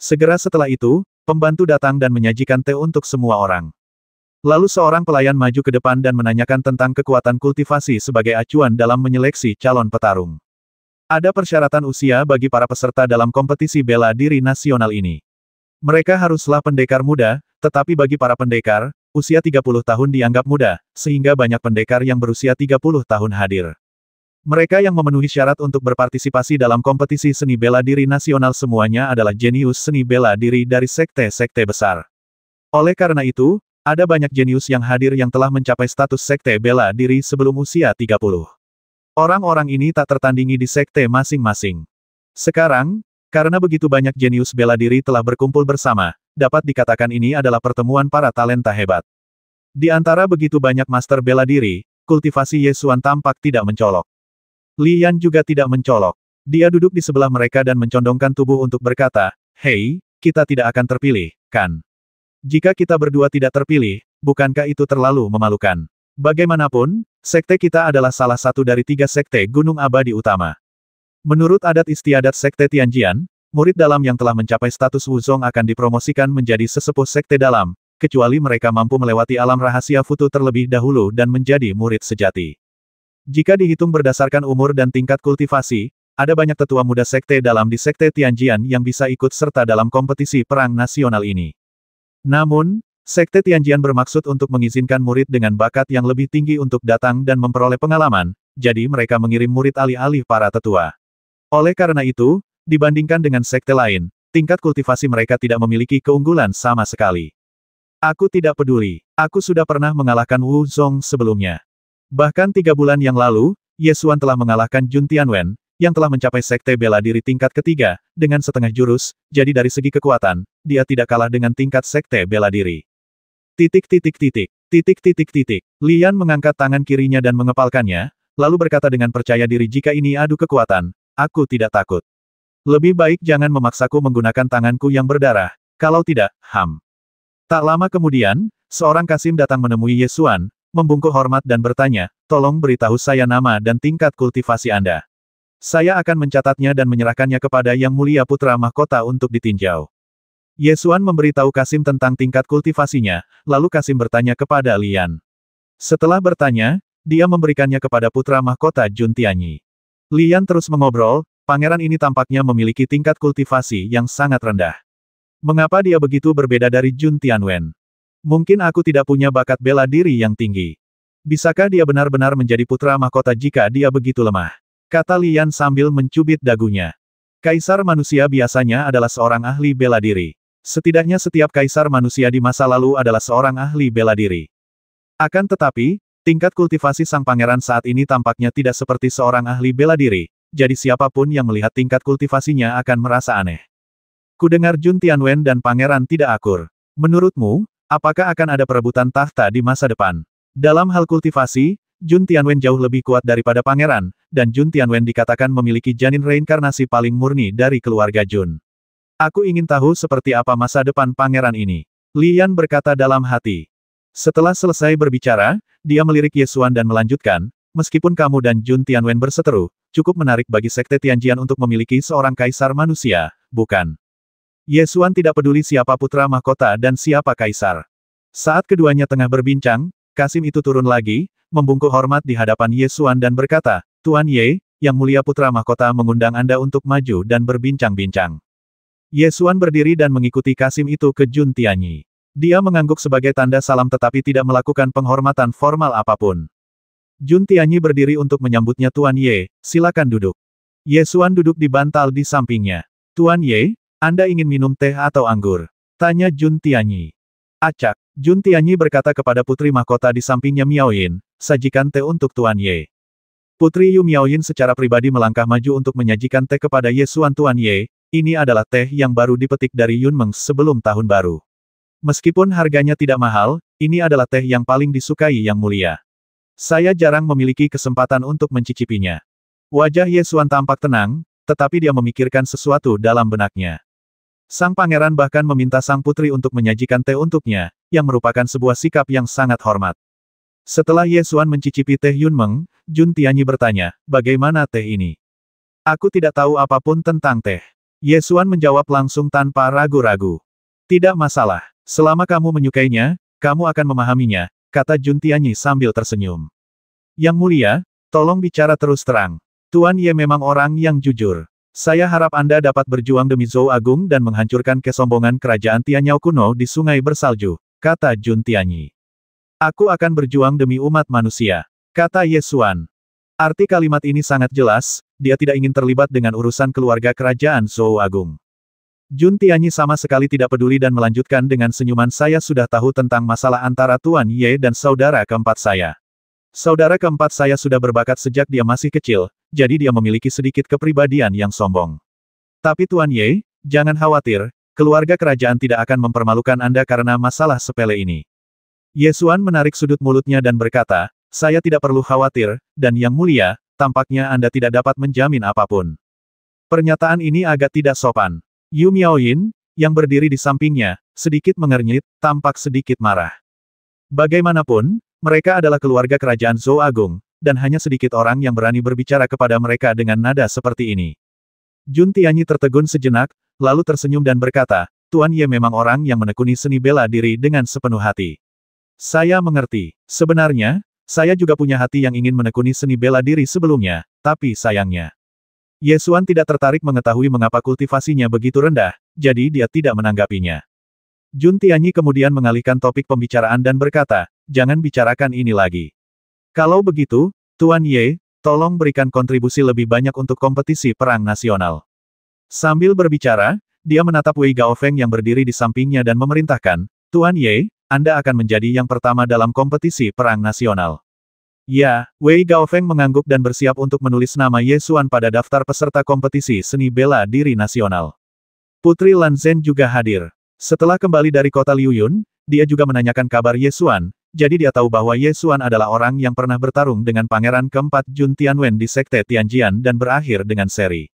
Segera setelah itu, pembantu datang dan menyajikan teh untuk semua orang. Lalu seorang pelayan maju ke depan dan menanyakan tentang kekuatan kultivasi sebagai acuan dalam menyeleksi calon petarung. Ada persyaratan usia bagi para peserta dalam kompetisi bela diri nasional ini. Mereka haruslah pendekar muda, tetapi bagi para pendekar, usia 30 tahun dianggap muda, sehingga banyak pendekar yang berusia 30 tahun hadir. Mereka yang memenuhi syarat untuk berpartisipasi dalam kompetisi seni bela diri nasional semuanya adalah jenius seni bela diri dari sekte-sekte besar. Oleh karena itu, ada banyak jenius yang hadir yang telah mencapai status sekte bela diri sebelum usia 30. Orang-orang ini tak tertandingi di sekte masing-masing. Sekarang, Karena begitu banyak jenius bela diri telah berkumpul bersama, dapat dikatakan ini adalah pertemuan para talenta hebat. Di antara begitu banyak master bela diri, kultivasi Ye Xuan tampak tidak mencolok. Li Yan juga tidak mencolok. Dia duduk di sebelah mereka dan mencondongkan tubuh untuk berkata, "Hei, kita tidak akan terpilih, kan? Jika kita berdua tidak terpilih, bukankah itu terlalu memalukan? Bagaimanapun, sekte kita adalah salah satu dari 3 sekte Gunung Abadi utama. Menurut adat istiadat sekte Tianjian, murid dalam yang telah mencapai status Wuzong akan dipromosikan menjadi sesepuh sekte dalam, kecuali mereka mampu melewati alam rahasia Futu terlebih dahulu dan menjadi murid sejati. Jika dihitung berdasarkan umur dan tingkat kultivasi, ada banyak tetua muda sekte dalam di sekte Tianjian yang bisa ikut serta dalam kompetisi perang nasional ini. Namun, sekte Tianjian bermaksud untuk mengizinkan murid dengan bakat yang lebih tinggi untuk datang dan memperoleh pengalaman, jadi mereka mengirim murid alih-alih para tetua. Oleh karena itu, dibandingkan dengan sekte lain, tingkat kultivasi mereka tidak memiliki keunggulan sama sekali. Aku tidak peduli, aku sudah pernah mengalahkan Wu Zong sebelumnya. Bahkan 3 bulan yang lalu, Ye Xuan telah mengalahkan Jun Tianwen, yang telah mencapai sekte bela diri tingkat ketiga, dengan setengah jurus, jadi dari segi kekuatan, dia tidak kalah dengan tingkat sekte bela diri. Li Yan mengangkat tangan kirinya dan mengepalkannya, lalu berkata dengan percaya diri, jika ini adu kekuatan, aku tidak takut. Lebih baik jangan memaksaku menggunakan tanganku yang berdarah, kalau tidak, Tak lama kemudian, seorang Kasim datang menemui Ye Xuan, membungkuk hormat dan bertanya, tolong beritahu saya nama dan tingkat kultivasi Anda. Saya akan mencatatnya dan menyerahkannya kepada Yang Mulia Putra Mahkota untuk ditinjau. Ye Xuan memberitahu Kasim tentang tingkat kultivasinya, lalu Kasim bertanya kepada Li Yan. Setelah bertanya, dia memberikannya kepada Putra Mahkota Jun Tianyi. Li Yan terus mengobrol, pangeran ini tampaknya memiliki tingkat kultivasi yang sangat rendah. Mengapa dia begitu berbeda dari Jun Tianwen? Mungkin aku tidak punya bakat bela diri yang tinggi. Bisakah dia benar-benar menjadi Putra Mahkota jika dia begitu lemah? Kata Li Yan sambil mencubit dagunya. Kaisar manusia biasanya adalah seorang ahli bela diri. Setidaknya setiap kaisar manusia di masa lalu adalah seorang ahli bela diri. Akan tetapi, tingkat kultivasi sang pangeran saat ini tampaknya tidak seperti seorang ahli bela diri, jadi siapapun yang melihat tingkat kultivasinya akan merasa aneh. Kudengar Jun Tianwen dan pangeran tidak akur. Menurutmu, apakah akan ada perebutan tahta di masa depan? Dalam hal kultivasi, Jun Tianwen jauh lebih kuat daripada pangeran, dan Jun Tianwen dikatakan memiliki janin reinkarnasi paling murni dari keluarga Jun. Aku ingin tahu seperti apa masa depan pangeran ini. Li Yan berkata dalam hati. Setelah selesai berbicara, dia melirik Ye Xuan dan melanjutkan, meskipun kamu dan Jun Tianwen berseteru, cukup menarik bagi sekte Tianjian untuk memiliki seorang kaisar manusia, bukan? Ye Xuan tidak peduli siapa putra mahkota dan siapa kaisar. Saat keduanya tengah berbincang, Kasim itu turun lagi, membungkuk hormat di hadapan Ye Xuan dan berkata, Tuan Ye, Yang Mulia Putra Mahkota mengundang Anda untuk maju dan berbincang-bincang. Ye Xuan berdiri dan mengikuti Kasim itu ke Jun Tianyi. Dia mengangguk sebagai tanda salam tetapi tidak melakukan penghormatan formal apapun. Jun Tianyi berdiri untuk menyambutnya. Tuan Ye, silakan duduk. Ye Xuan duduk di bantal di sampingnya. Tuan Ye, Anda ingin minum teh atau anggur? Tanya Jun Tianyi. Acak. Jun Tianyi berkata kepada putri mahkota di sampingnya Miaoyin, sajikan teh untuk Tuan Ye. Putri Yu Miaoyin secara pribadi melangkah maju untuk menyajikan teh kepada Ye Xuan. Tuan Ye, ini adalah teh yang baru dipetik dari Yunmeng sebelum tahun baru. Meskipun harganya tidak mahal, ini adalah teh yang paling disukai Yang Mulia. Saya jarang memiliki kesempatan untuk mencicipinya. Wajah Ye Xuan tampak tenang, tetapi dia memikirkan sesuatu dalam benaknya. Sang pangeran bahkan meminta sang putri untuk menyajikan teh untuknya, yang merupakan sebuah sikap yang sangat hormat. Setelah Ye Xuan mencicipi teh Yunmeng, Jun Tianyi bertanya, bagaimana teh ini? Aku tidak tahu apapun tentang teh. Ye Xuan menjawab langsung tanpa ragu-ragu. Tidak masalah, selama kamu menyukainya, kamu akan memahaminya, kata Jun Tianyi sambil tersenyum. Yang Mulia, tolong bicara terus terang. Tuan Ye memang orang yang jujur. Saya harap Anda dapat berjuang demi Zhou Agung dan menghancurkan kesombongan kerajaan Tianyao kuno di sungai bersalju, kata Jun Tianyi. Aku akan berjuang demi umat manusia, kata Ye Xuan. Arti kalimat ini sangat jelas, dia tidak ingin terlibat dengan urusan keluarga kerajaan Zhou Agung. Jun Tianyi sama sekali tidak peduli dan melanjutkan dengan senyuman, saya sudah tahu tentang masalah antara Tuan Ye dan saudara keempat saya. Saudara keempat saya sudah berbakat sejak dia masih kecil, jadi dia memiliki sedikit kepribadian yang sombong. Tapi Tuan Ye, jangan khawatir, keluarga kerajaan tidak akan mempermalukan Anda karena masalah sepele ini. Ye Xuan menarik sudut mulutnya dan berkata, saya tidak perlu khawatir, dan Yang Mulia, tampaknya Anda tidak dapat menjamin apapun. Pernyataan ini agak tidak sopan. Yu Miaoyin, yang berdiri di sampingnya, sedikit mengernyit, tampak sedikit marah. Bagaimanapun, mereka adalah keluarga kerajaan Zhou Agung, dan hanya sedikit orang yang berani berbicara kepada mereka dengan nada seperti ini. Jun Tianyi tertegun sejenak, lalu tersenyum dan berkata, Tuan Ye memang orang yang menekuni seni bela diri dengan sepenuh hati. Saya mengerti. Sebenarnya, saya juga punya hati yang ingin menekuni seni bela diri sebelumnya, tapi sayangnya. Ye Xuan tidak tertarik mengetahui mengapa kultivasinya begitu rendah, jadi dia tidak menanggapinya. Jun Tianyi kemudian mengalihkan topik pembicaraan dan berkata, jangan bicarakan ini lagi. Kalau begitu, Tuan Ye, tolong berikan kontribusi lebih banyak untuk kompetisi perang nasional. Sambil berbicara, dia menatap Wei Gaofeng yang berdiri di sampingnya dan memerintahkan, Tuan Ye, Anda akan menjadi yang pertama dalam kompetisi perang nasional. Ya, Wei Gaofeng mengangguk dan bersiap untuk menulis nama Ye Xuan pada daftar peserta kompetisi seni bela diri nasional. Putri Lan Zhen juga hadir. Setelah kembali dari kota Liuyun, dia juga menanyakan kabar Ye Xuan. Jadi dia tahu bahwa Ye Xuan adalah orang yang pernah bertarung dengan pangeran keempat Jun Tianwen di Sekte Tianjian dan berakhir dengan seri.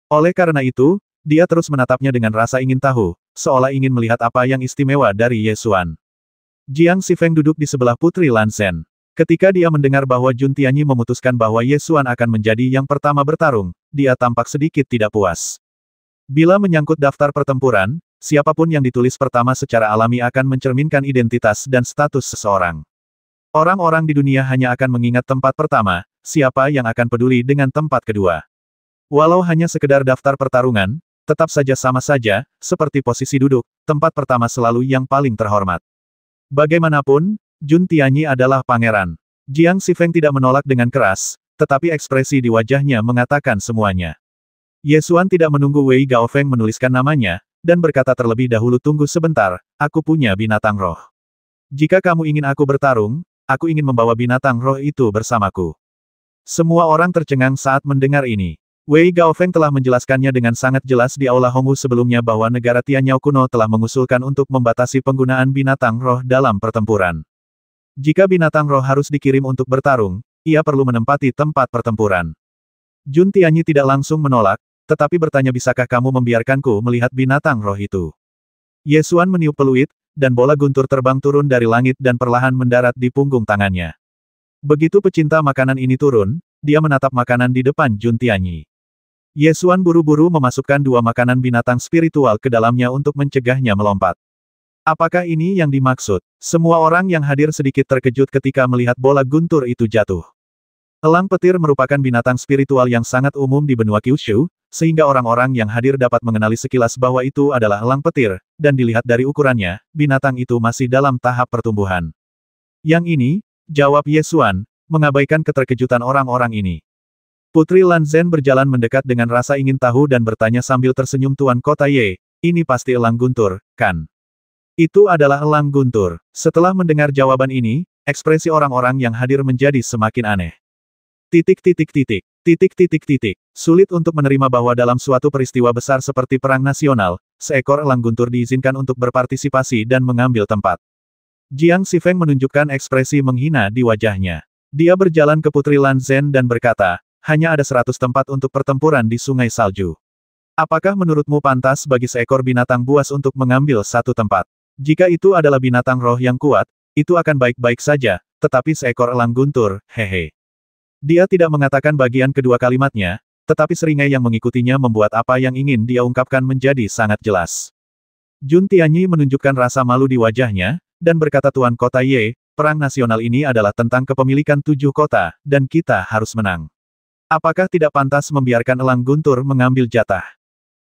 Oleh karena itu, dia terus menatapnya dengan rasa ingin tahu, seolah ingin melihat apa yang istimewa dari Ye Xuan. Jiang Xifeng duduk di sebelah Putri Lan Zhen. Ketika dia mendengar bahwa Jun Tianyi memutuskan bahwa Ye Xuan akan menjadi yang pertama bertarung, dia tampak sedikit tidak puas. Bila menyangkut daftar pertempuran, siapapun yang ditulis pertama secara alami akan mencerminkan identitas dan status seseorang. Orang-orang di dunia hanya akan mengingat tempat pertama, siapa yang akan peduli dengan tempat kedua. Walau hanya sekedar daftar pertarungan, tetap saja sama saja, seperti posisi duduk, tempat pertama selalu yang paling terhormat. Bagaimanapun, Jun Tianyi adalah pangeran. Jiang Xifeng tidak menolak dengan keras, tetapi ekspresi di wajahnya mengatakan semuanya. Ye Xuan tidak menunggu Wei Gaofeng menuliskan namanya, dan berkata terlebih dahulu tunggu sebentar, aku punya binatang roh. Jika kamu ingin aku bertarung, aku ingin membawa binatang roh itu bersamaku. Semua orang tercengang saat mendengar ini. Wei Gaofeng telah menjelaskannya dengan sangat jelas di Aula Hongwu sebelumnya bahwa negara Tianyao kuno telah mengusulkan untuk membatasi penggunaan binatang roh dalam pertempuran. Jika binatang roh harus dikirim untuk bertarung, ia perlu menempati tempat pertempuran. Jun Tianyi tidak langsung menolak, tetapi bertanya bisakah kamu membiarkanku melihat binatang roh itu. Ye Xuan meniup peluit, dan bola guntur terbang turun dari langit dan perlahan mendarat di punggung tangannya. Begitu pecinta makanan ini turun, dia menatap makanan di depan Jun Tianyi. Ye Xuan buru-buru memasukkan dua makanan binatang spiritual ke dalamnya untuk mencegahnya melompat. Apakah ini yang dimaksud? Semua orang yang hadir sedikit terkejut ketika melihat bola guntur itu jatuh. Elang petir merupakan binatang spiritual yang sangat umum di benua Kyushu, sehingga orang-orang yang hadir dapat mengenali sekilas bahwa itu adalah elang petir, dan dilihat dari ukurannya, binatang itu masih dalam tahap pertumbuhan. Yang ini, jawab Ye Xuan, mengabaikan keterkejutan orang-orang ini. Putri Lan Zhen berjalan mendekat dengan rasa ingin tahu dan bertanya sambil tersenyum Tuan Kota Ye, ini pasti elang guntur, kan? Itu adalah elang guntur. Setelah mendengar jawaban ini, ekspresi orang-orang yang hadir menjadi semakin aneh. Sulit untuk menerima bahwa dalam suatu peristiwa besar seperti perang nasional, seekor elang guntur diizinkan untuk berpartisipasi dan mengambil tempat. Jiang Xifeng menunjukkan ekspresi menghina di wajahnya. Dia berjalan ke Putri Lan Zhen dan berkata, hanya ada 100 tempat untuk pertempuran di Sungai Salju. Apakah menurutmu pantas bagi seekor binatang buas untuk mengambil satu tempat? Jika itu adalah binatang roh yang kuat, itu akan baik-baik saja, tetapi seekor elang guntur, hehe. Dia tidak mengatakan bagian kedua kalimatnya, tetapi seringai yang mengikutinya membuat apa yang ingin dia ungkapkan menjadi sangat jelas. Jun Tianyi menunjukkan rasa malu di wajahnya, dan berkata Tuan Kota Ye, perang nasional ini adalah tentang kepemilikan 7 kota, dan kita harus menang. Apakah tidak pantas membiarkan elang guntur mengambil jatah?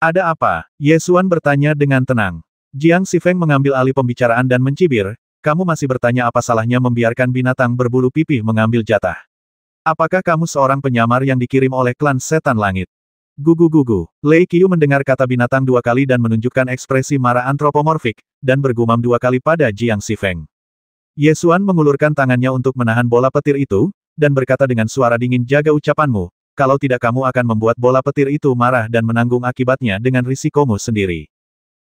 Ada apa? Ye Xuan bertanya dengan tenang. Jiang Xifeng mengambil alih pembicaraan dan mencibir, kamu masih bertanya apa salahnya membiarkan binatang berbulu pipih mengambil jatah? Apakah kamu seorang penyamar yang dikirim oleh klan setan langit? Gugu-gugu. Lei Qiu mendengar kata binatang 2 kali dan menunjukkan ekspresi marah antropomorfik, dan bergumam 2 kali pada Jiang Xifeng. Ye Xuan mengulurkan tangannya untuk menahan bola petir itu, dan berkata dengan suara dingin jaga ucapanmu, kalau tidak kamu akan membuat bola petir itu marah dan menanggung akibatnya dengan risikomu sendiri.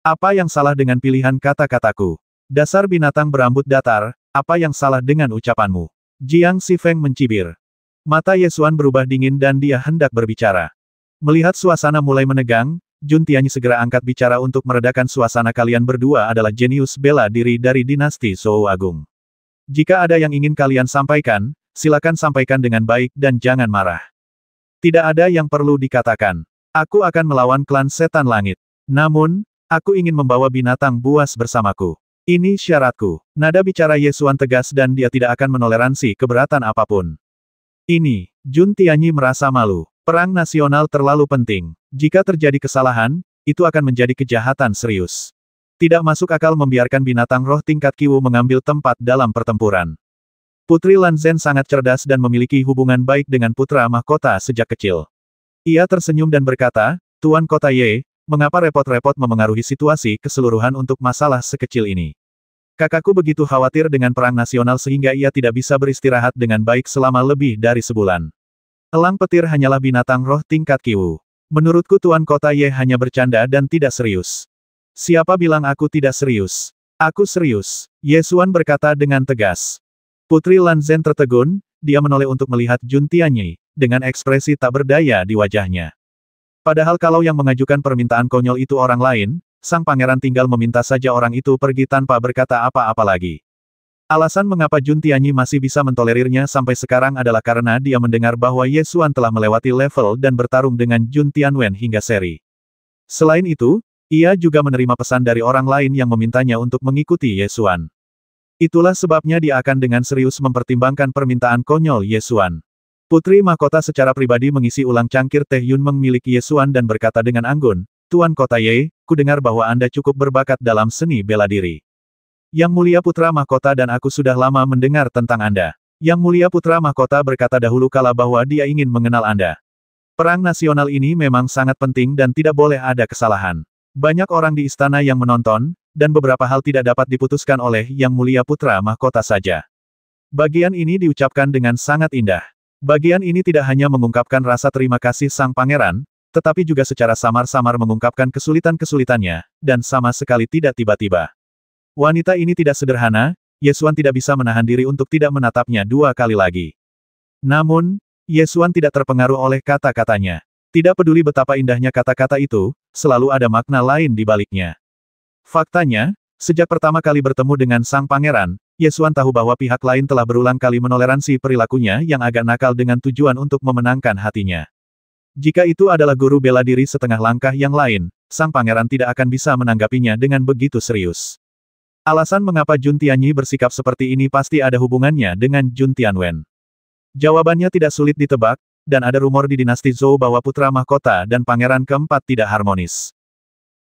Apa yang salah dengan pilihan kata-kataku? Dasar binatang berambut datar, apa yang salah dengan ucapanmu? Jiang Xifeng mencibir. Mata Ye Xuan berubah dingin dan dia hendak berbicara. Melihat suasana mulai menegang, Jun Tianyi segera angkat bicara untuk meredakan suasana. Kalian berdua adalah jenius bela diri dari dinasti Zhou Agung. Jika ada yang ingin kalian sampaikan, silakan sampaikan dengan baik dan jangan marah. Tidak ada yang perlu dikatakan. Aku akan melawan klan setan langit. Namun, aku ingin membawa binatang buas bersamaku. Ini syaratku. Nada bicara Ye Xuan tegas dan dia tidak akan menoleransi keberatan apapun. Ini, Jun Tianyi merasa malu. Perang nasional terlalu penting. Jika terjadi kesalahan, itu akan menjadi kejahatan serius. Tidak masuk akal membiarkan binatang roh tingkat Qiwu mengambil tempat dalam pertempuran. Putri Lan Zhen sangat cerdas dan memiliki hubungan baik dengan putra mahkota sejak kecil. Ia tersenyum dan berkata, Tuan Kota Ye, mengapa repot-repot memengaruhi situasi keseluruhan untuk masalah sekecil ini? Kakakku begitu khawatir dengan perang nasional sehingga ia tidak bisa beristirahat dengan baik selama lebih dari sebulan. Elang petir hanyalah binatang roh tingkat Qiwu. Menurutku Tuan Kota Ye hanya bercanda dan tidak serius. Siapa bilang aku tidak serius? Aku serius. Ye Xuan berkata dengan tegas. Putri Lan Zhen tertegun, dia menoleh untuk melihat Jun Tianyi, dengan ekspresi tak berdaya di wajahnya. Padahal kalau yang mengajukan permintaan konyol itu orang lain, sang pangeran tinggal meminta saja orang itu pergi tanpa berkata apa-apa lagi. Alasan mengapa Jun Tianyi masih bisa mentolerirnya sampai sekarang adalah karena dia mendengar bahwa Ye Xuan telah melewati level dan bertarung dengan Jun Tianwen hingga seri. Selain itu, ia juga menerima pesan dari orang lain yang memintanya untuk mengikuti Ye Xuan. Itulah sebabnya dia akan dengan serius mempertimbangkan permintaan konyol Ye Xuan. Putri mahkota secara pribadi mengisi ulang cangkir teh Yun Meng milik Ye Xuan dan berkata dengan anggun, Tuan Kota Ye, kudengar bahwa Anda cukup berbakat dalam seni bela diri. Yang Mulia Putra Mahkota dan aku sudah lama mendengar tentang Anda. Yang Mulia Putra Mahkota berkata dahulu kala bahwa dia ingin mengenal Anda. Perang nasional ini memang sangat penting dan tidak boleh ada kesalahan. Banyak orang di istana yang menonton, dan beberapa hal tidak dapat diputuskan oleh Yang Mulia Putra Mahkota saja. Bagian ini diucapkan dengan sangat indah. Bagian ini tidak hanya mengungkapkan rasa terima kasih sang pangeran, tetapi juga secara samar-samar mengungkapkan kesulitan-kesulitannya, dan sama sekali tidak tiba-tiba. Wanita ini tidak sederhana, Ye Xuan tidak bisa menahan diri untuk tidak menatapnya dua kali lagi. Namun, Ye Xuan tidak terpengaruh oleh kata-katanya. Tidak peduli betapa indahnya kata-kata itu, selalu ada makna lain di baliknya. Faktanya, sejak pertama kali bertemu dengan sang pangeran, Ye Xuan tahu bahwa pihak lain telah berulang kali menoleransi perilakunya yang agak nakal dengan tujuan untuk memenangkan hatinya. Jika itu adalah guru bela diri setengah langkah yang lain, sang pangeran tidak akan bisa menanggapinya dengan begitu serius. Alasan mengapa Jun Tianyi bersikap seperti ini pasti ada hubungannya dengan Jun Tianwen. Jawabannya tidak sulit ditebak, dan ada rumor di dinasti Zhou bahwa putra mahkota dan pangeran keempat tidak harmonis.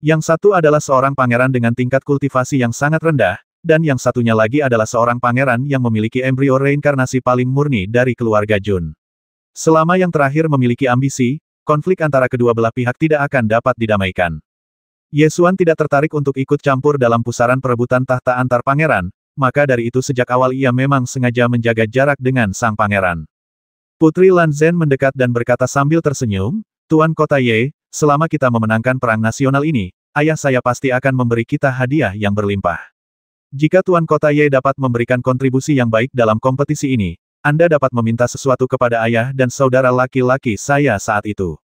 Yang satu adalah seorang pangeran dengan tingkat kultivasi yang sangat rendah, dan yang satunya lagi adalah seorang pangeran yang memiliki embrio reinkarnasi paling murni dari keluarga Jun. Selama yang terakhir memiliki ambisi, konflik antara kedua belah pihak tidak akan dapat didamaikan. Ye Xuan tidak tertarik untuk ikut campur dalam pusaran perebutan tahta antar pangeran, maka dari itu sejak awal ia memang sengaja menjaga jarak dengan sang pangeran. Putri Lan Zhen mendekat dan berkata sambil tersenyum, Tuan Kota Ye, selama kita memenangkan perang nasional ini, ayah saya pasti akan memberi kita hadiah yang berlimpah. Jika Tuan Kota Ye dapat memberikan kontribusi yang baik dalam kompetisi ini, Anda dapat meminta sesuatu kepada ayah dan saudara laki-laki saya saat itu.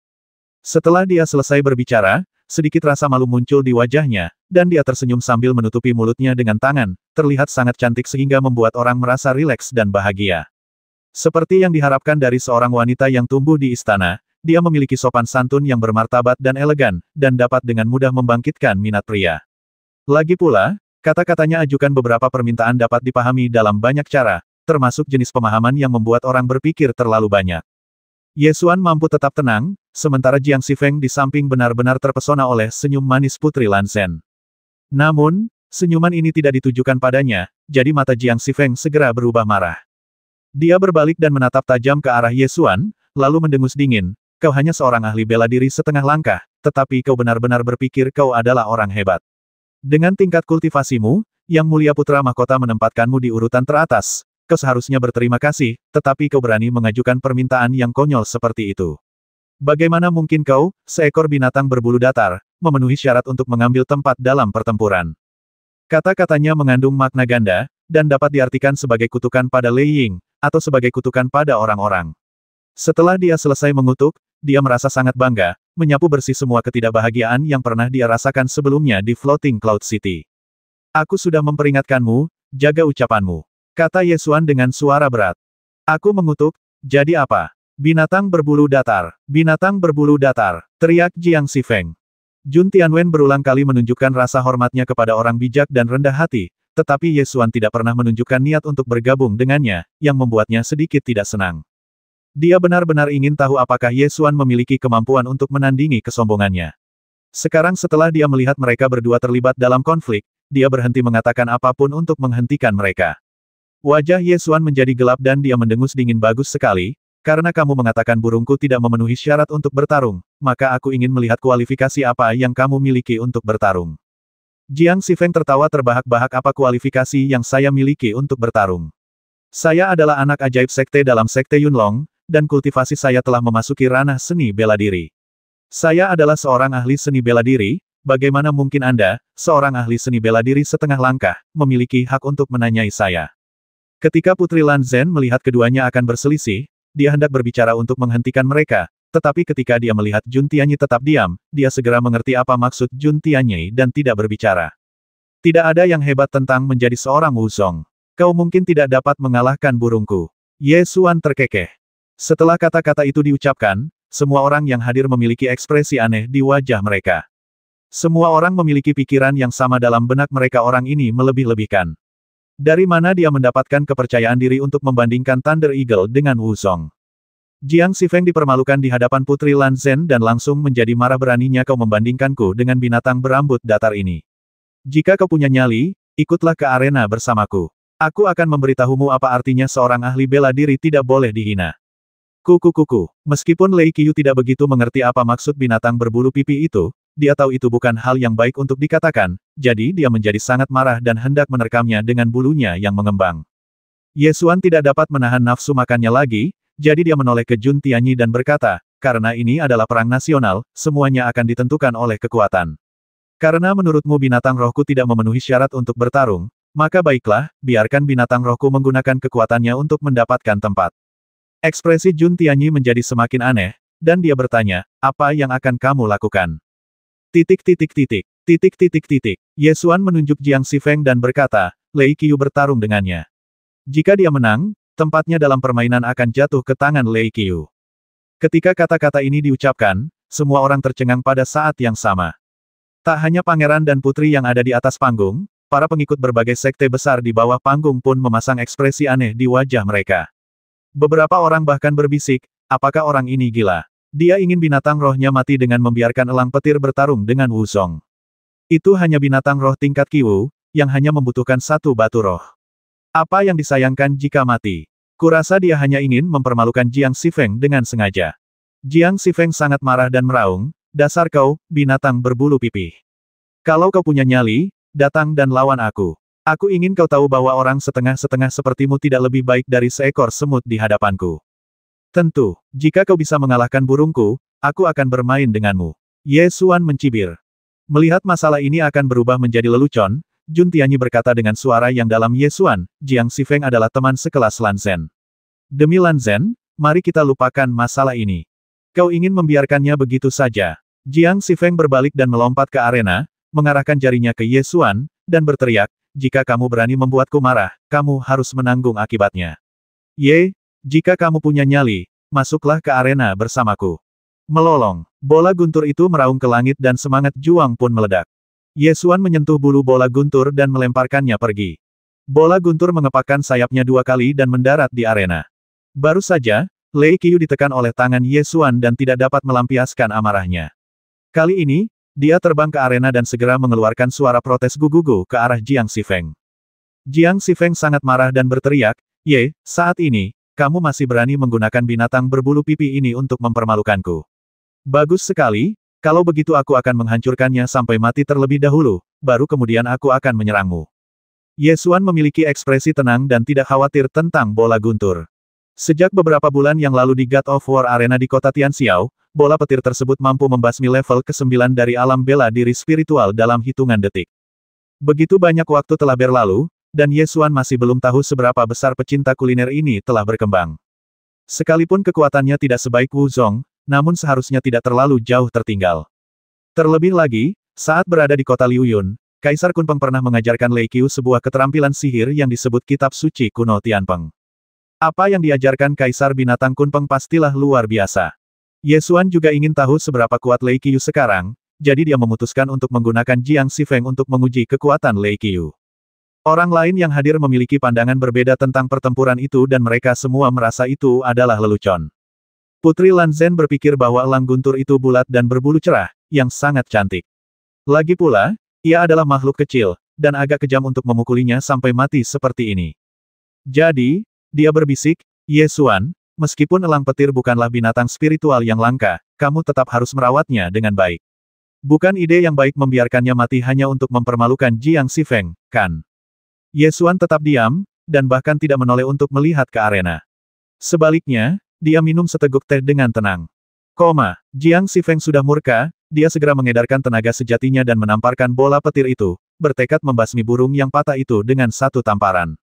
Setelah dia selesai berbicara, sedikit rasa malu muncul di wajahnya, dan dia tersenyum sambil menutupi mulutnya dengan tangan, terlihat sangat cantik sehingga membuat orang merasa rileks dan bahagia. Seperti yang diharapkan dari seorang wanita yang tumbuh di istana, dia memiliki sopan santun yang bermartabat dan elegan, dan dapat dengan mudah membangkitkan minat pria. Lagi pula, kata-katanya ajukan beberapa permintaan dapat dipahami dalam banyak cara, termasuk jenis pemahaman yang membuat orang berpikir terlalu banyak. Ye Xuan mampu tetap tenang, sementara Jiang Xifeng di samping benar-benar terpesona oleh senyum manis Putri Lan Zhen. Namun, senyuman ini tidak ditujukan padanya, jadi mata Jiang Xifeng segera berubah marah. Dia berbalik dan menatap tajam ke arah Ye Xuan, lalu mendengus dingin, kau hanya seorang ahli bela diri setengah langkah, tetapi kau benar-benar berpikir kau adalah orang hebat. Dengan tingkat kultivasimu, Yang Mulia Putra Mahkota menempatkanmu di urutan teratas. Kau seharusnya berterima kasih, tetapi kau berani mengajukan permintaan yang konyol seperti itu. Bagaimana mungkin kau, seekor binatang berbulu datar, memenuhi syarat untuk mengambil tempat dalam pertempuran? Kata-katanya mengandung makna ganda, dan dapat diartikan sebagai kutukan pada Lei Ying, atau sebagai kutukan pada orang-orang. Setelah dia selesai mengutuk, dia merasa sangat bangga, menyapu bersih semua ketidakbahagiaan yang pernah dia rasakan sebelumnya di Floating Cloud City. Aku sudah memperingatkanmu, jaga ucapanmu, kata Ye Xuan dengan suara berat. Aku mengutuk, jadi apa? Binatang berbulu datar, binatang berbulu datar, teriak Jiang Xifeng. Jun Tianwen berulang kali menunjukkan rasa hormatnya kepada orang bijak dan rendah hati, tetapi Ye Xuan tidak pernah menunjukkan niat untuk bergabung dengannya, yang membuatnya sedikit tidak senang. Dia benar-benar ingin tahu apakah Ye Xuan memiliki kemampuan untuk menandingi kesombongannya. Sekarang setelah dia melihat mereka berdua terlibat dalam konflik, dia berhenti mengatakan apapun untuk menghentikan mereka. Wajah Ye Xuan menjadi gelap dan dia mendengus dingin. Bagus sekali. Karena kamu mengatakan burungku tidak memenuhi syarat untuk bertarung, maka aku ingin melihat kualifikasi apa yang kamu miliki untuk bertarung. Jiang Xifeng tertawa terbahak-bahak. Apa kualifikasi yang saya miliki untuk bertarung? Saya adalah anak ajaib sekte dalam sekte Yunlong, dan kultivasi saya telah memasuki ranah seni bela diri. Saya adalah seorang ahli seni bela diri, bagaimana mungkin Anda, seorang ahli seni bela diri setengah langkah, memiliki hak untuk menanyai saya? Ketika Putri Lan Zhen melihat keduanya akan berselisih, dia hendak berbicara untuk menghentikan mereka, tetapi ketika dia melihat Jun Tianyi tetap diam, dia segera mengerti apa maksud Jun Tianyi dan tidak berbicara. Tidak ada yang hebat tentang menjadi seorang wuzong. Kau mungkin tidak dapat mengalahkan burungku. Ye Xuan terkekeh. Setelah kata-kata itu diucapkan, semua orang yang hadir memiliki ekspresi aneh di wajah mereka. Semua orang memiliki pikiran yang sama dalam benak mereka. Orang ini melebih-lebihkan. Dari mana dia mendapatkan kepercayaan diri untuk membandingkan Thunder Eagle dengan Wuzong? Jiang Xifeng dipermalukan di hadapan Putri Lan Zhen dan langsung menjadi marah. Beraninya kau membandingkanku dengan binatang berambut datar ini. Jika kau punya nyali, ikutlah ke arena bersamaku. Aku akan memberitahumu apa artinya seorang ahli bela diri tidak boleh dihina. Kuku. Meskipun Lei Qiu tidak begitu mengerti apa maksud binatang berbulu pipi itu, dia tahu itu bukan hal yang baik untuk dikatakan, jadi dia menjadi sangat marah dan hendak menerkamnya dengan bulunya yang mengembang. Ye Xuan tidak dapat menahan nafsu makannya lagi, jadi dia menoleh ke Jun Tianyi dan berkata, karena ini adalah perang nasional, semuanya akan ditentukan oleh kekuatan. Karena menurutmu binatang rohku tidak memenuhi syarat untuk bertarung, maka baiklah, biarkan binatang rohku menggunakan kekuatannya untuk mendapatkan tempat. Ekspresi Jun Tianyi menjadi semakin aneh, dan dia bertanya, apa yang akan kamu lakukan? Ye Xuan menunjuk Jiang Xifeng dan berkata, Lei Qiu bertarung dengannya. Jika dia menang, tempatnya dalam permainan akan jatuh ke tangan Lei Qiu. Ketika kata-kata ini diucapkan, semua orang tercengang pada saat yang sama. Tak hanya pangeran dan putri yang ada di atas panggung, para pengikut berbagai sekte besar di bawah panggung pun memasang ekspresi aneh di wajah mereka. Beberapa orang bahkan berbisik, apakah orang ini gila? Dia ingin binatang rohnya mati dengan membiarkan elang petir bertarung dengan Wuzong. Itu hanya binatang roh tingkat Qiwu, yang hanya membutuhkan satu batu roh. Apa yang disayangkan jika mati? Kurasa dia hanya ingin mempermalukan Jiang Xifeng dengan sengaja. Jiang Xifeng sangat marah dan meraung, dasar kau, binatang berbulu pipih. Kalau kau punya nyali, datang dan lawan aku. Aku ingin kau tahu bahwa orang setengah-setengah sepertimu tidak lebih baik dari seekor semut di hadapanku. Tentu, jika kau bisa mengalahkan burungku, aku akan bermain denganmu. Ye Xuan mencibir. Melihat masalah ini akan berubah menjadi lelucon, Jun Tianyi berkata dengan suara yang dalam, Ye Xuan, Jiang Xifeng adalah teman sekelas Lan Zhen. Demi Lan Zhen, mari kita lupakan masalah ini. Kau ingin membiarkannya begitu saja. Jiang Xifeng berbalik dan melompat ke arena, mengarahkan jarinya ke Ye Xuan, dan berteriak, jika kamu berani membuatku marah, kamu harus menanggung akibatnya. Ye, jika kamu punya nyali, masuklah ke arena bersamaku. Melolong, bola guntur itu meraung ke langit dan semangat juang pun meledak. Ye Xuan menyentuh bulu bola guntur dan melemparkannya pergi. Bola guntur mengepakkan sayapnya 2 kali dan mendarat di arena. Baru saja, Lei Qiu ditekan oleh tangan Ye Xuan dan tidak dapat melampiaskan amarahnya. Kali ini, dia terbang ke arena dan segera mengeluarkan suara protes gugugu ke arah Jiang Xifeng. Jiang Xifeng sangat marah dan berteriak, Ye, saat ini, kamu masih berani menggunakan binatang berbulu pipi ini untuk mempermalukanku. Bagus sekali, kalau begitu aku akan menghancurkannya sampai mati terlebih dahulu, baru kemudian aku akan menyerangmu. Ye Xuan memiliki ekspresi tenang dan tidak khawatir tentang bola guntur. Sejak beberapa bulan yang lalu di God of War Arena di kota Tianxiao, bola petir tersebut mampu membasmi level ke-9 dari alam bela diri spiritual dalam hitungan detik. Begitu banyak waktu telah berlalu, dan Ye Xuan masih belum tahu seberapa besar pecinta kuliner ini telah berkembang. Sekalipun kekuatannya tidak sebaik Wu Zong, namun seharusnya tidak terlalu jauh tertinggal. Terlebih lagi, saat berada di kota Liu Yun, Kaisar Kunpeng pernah mengajarkan Lei Qiu sebuah keterampilan sihir yang disebut Kitab Suci Kuno Tianpeng. Apa yang diajarkan Kaisar Binatang Kunpeng pastilah luar biasa. Ye Xuan juga ingin tahu seberapa kuat Lei Qiu sekarang, jadi dia memutuskan untuk menggunakan Jiang Xifeng untuk menguji kekuatan Lei Qiu. Orang lain yang hadir memiliki pandangan berbeda tentang pertempuran itu dan mereka semua merasa itu adalah lelucon. Putri Lan Zhen berpikir bahwa elang guntur itu bulat dan berbulu cerah, yang sangat cantik. Lagi pula, ia adalah makhluk kecil, dan agak kejam untuk memukulinya sampai mati seperti ini. Jadi, dia berbisik, Ye Xuan, meskipun elang petir bukanlah binatang spiritual yang langka, kamu tetap harus merawatnya dengan baik. Bukan ide yang baik membiarkannya mati hanya untuk mempermalukan Jiang Xifeng, kan? Ye Xuan tetap diam, dan bahkan tidak menoleh untuk melihat ke arena. Sebaliknya, dia minum seteguk teh dengan tenang. Jiang Xifeng sudah murka, dia segera mengedarkan tenaga sejatinya dan menamparkan bola petir itu, bertekad membasmi burung yang patah itu dengan satu tamparan.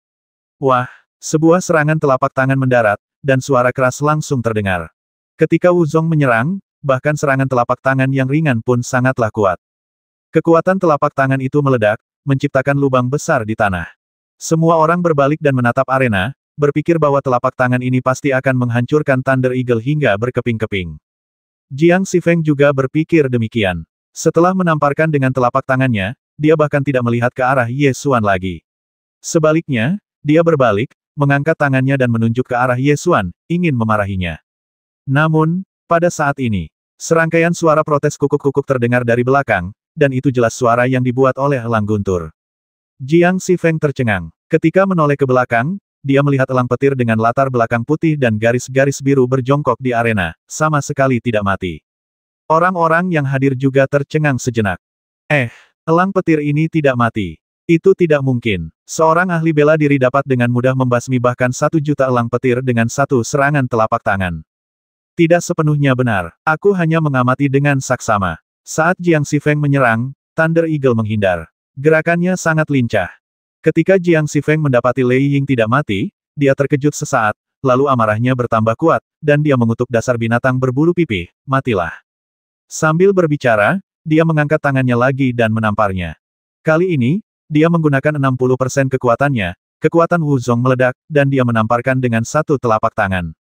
Wah, sebuah serangan telapak tangan mendarat, dan suara keras langsung terdengar. Ketika Wu Zong menyerang, bahkan serangan telapak tangan yang ringan pun sangatlah kuat. Kekuatan telapak tangan itu meledak, menciptakan lubang besar di tanah. Semua orang berbalik dan menatap arena, berpikir bahwa telapak tangan ini pasti akan menghancurkan Thunder Eagle hingga berkeping-keping. Jiang Xifeng juga berpikir demikian. Setelah menamparkan dengan telapak tangannya, dia bahkan tidak melihat ke arah Ye Xuan lagi. Sebaliknya, dia berbalik, mengangkat tangannya dan menunjuk ke arah Ye Xuan, ingin memarahinya. Namun, pada saat ini, serangkaian suara protes kukuk-kukuk terdengar dari belakang, dan itu jelas suara yang dibuat oleh elang guntur. Jiang Xifeng tercengang. Ketika menoleh ke belakang, dia melihat elang petir dengan latar belakang putih dan garis-garis biru berjongkok di arena, sama sekali tidak mati. Orang-orang yang hadir juga tercengang sejenak. Elang petir ini tidak mati. Itu tidak mungkin. Seorang ahli bela diri dapat dengan mudah membasmi bahkan 1 juta elang petir dengan satu serangan telapak tangan. Tidak sepenuhnya benar. Aku hanya mengamati dengan saksama. Saat Jiang Xifeng menyerang, Thunder Eagle menghindar. Gerakannya sangat lincah. Ketika Jiang Xifeng mendapati Lei Ying tidak mati, dia terkejut sesaat, lalu amarahnya bertambah kuat, dan dia mengutuk dasar binatang berbulu pipih, matilah. Sambil berbicara, dia mengangkat tangannya lagi dan menamparnya. Kali ini, dia menggunakan 60% kekuatannya, kekuatan Wu Zong meledak, dan dia menamparkan dengan satu telapak tangan.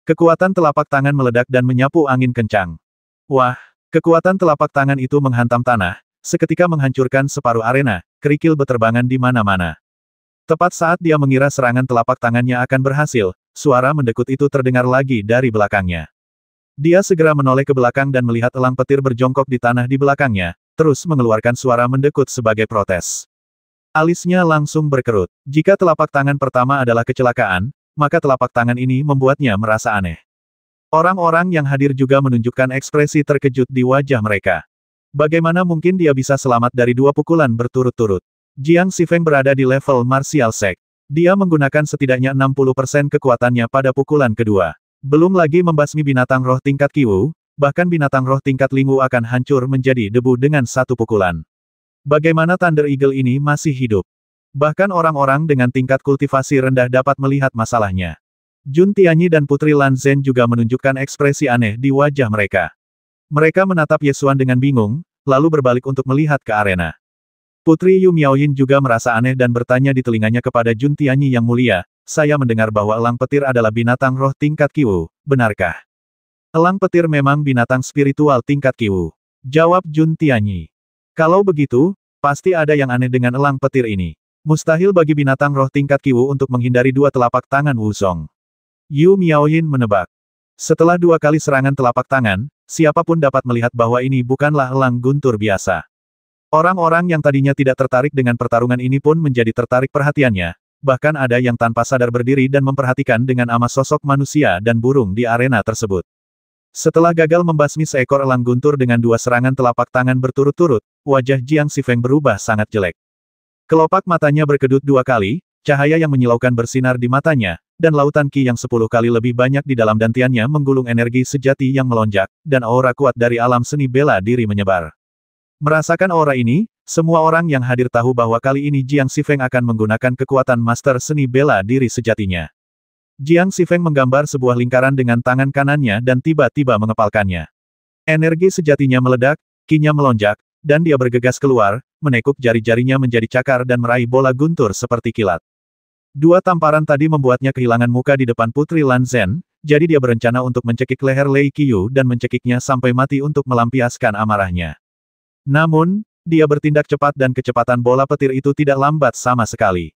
Kekuatan telapak tangan meledak dan menyapu angin kencang. Wah, kekuatan telapak tangan itu menghantam tanah, seketika menghancurkan separuh arena, kerikil beterbangan di mana-mana. Tepat saat dia mengira serangan telapak tangannya akan berhasil, suara mendekut itu terdengar lagi dari belakangnya. Dia segera menoleh ke belakang dan melihat elang petir berjongkok di tanah di belakangnya, terus mengeluarkan suara mendekut sebagai protes. Alisnya langsung berkerut. Jika telapak tangan pertama adalah kecelakaan, maka telapak tangan ini membuatnya merasa aneh. Orang-orang yang hadir juga menunjukkan ekspresi terkejut di wajah mereka. Bagaimana mungkin dia bisa selamat dari 2 pukulan berturut-turut? Jiang Xifeng berada di level Martial Sect. Dia menggunakan setidaknya 60% kekuatannya pada pukulan kedua. Belum lagi membasmi binatang roh tingkat Qiwu, bahkan binatang roh tingkat Lingwu akan hancur menjadi debu dengan satu pukulan. Bagaimana Thunder Eagle ini masih hidup? Bahkan orang-orang dengan tingkat kultivasi rendah dapat melihat masalahnya. Jun Tianyi dan Putri Lan Zhen juga menunjukkan ekspresi aneh di wajah mereka. Mereka menatap Ye Xuan dengan bingung, lalu berbalik untuk melihat ke arena. Putri Yu Miaoyin juga merasa aneh dan bertanya di telinganya kepada Jun Tianyi yang mulia, saya mendengar bahwa elang petir adalah binatang roh tingkat Qiwu, benarkah? Elang petir memang binatang spiritual tingkat Qiwu. Jawab Jun Tianyi. Kalau begitu, pasti ada yang aneh dengan elang petir ini. Mustahil bagi binatang roh tingkat Qiwu untuk menghindari 2 telapak tangan Wu Zong. Yu Miaoyin menebak. Setelah 2 kali serangan telapak tangan, siapapun dapat melihat bahwa ini bukanlah elang guntur biasa. Orang-orang yang tadinya tidak tertarik dengan pertarungan ini pun menjadi tertarik perhatiannya, bahkan ada yang tanpa sadar berdiri dan memperhatikan dengan amas sosok manusia dan burung di arena tersebut. Setelah gagal membasmi seekor elang guntur dengan 2 serangan telapak tangan berturut-turut, wajah Jiang Xifeng berubah sangat jelek. Kelopak matanya berkedut 2 kali, cahaya yang menyilaukan bersinar di matanya, dan lautan Qi yang 10 kali lebih banyak di dalam dantiannya menggulung energi sejati yang melonjak, dan aura kuat dari alam seni bela diri menyebar. Merasakan aura ini, semua orang yang hadir tahu bahwa kali ini Jiang Xifeng akan menggunakan kekuatan master seni bela diri sejatinya. Jiang Xifeng menggambar sebuah lingkaran dengan tangan kanannya dan tiba-tiba mengepalkannya. Energi sejatinya meledak, Qi-nya melonjak, dan dia bergegas keluar, menekuk jari-jarinya menjadi cakar dan meraih bola guntur seperti kilat. Dua tamparan tadi membuatnya kehilangan muka di depan Putri Lan Zhen, jadi dia berencana untuk mencekik leher Lei Qiyu dan mencekiknya sampai mati untuk melampiaskan amarahnya. Namun, dia bertindak cepat dan kecepatan bola petir itu tidak lambat sama sekali.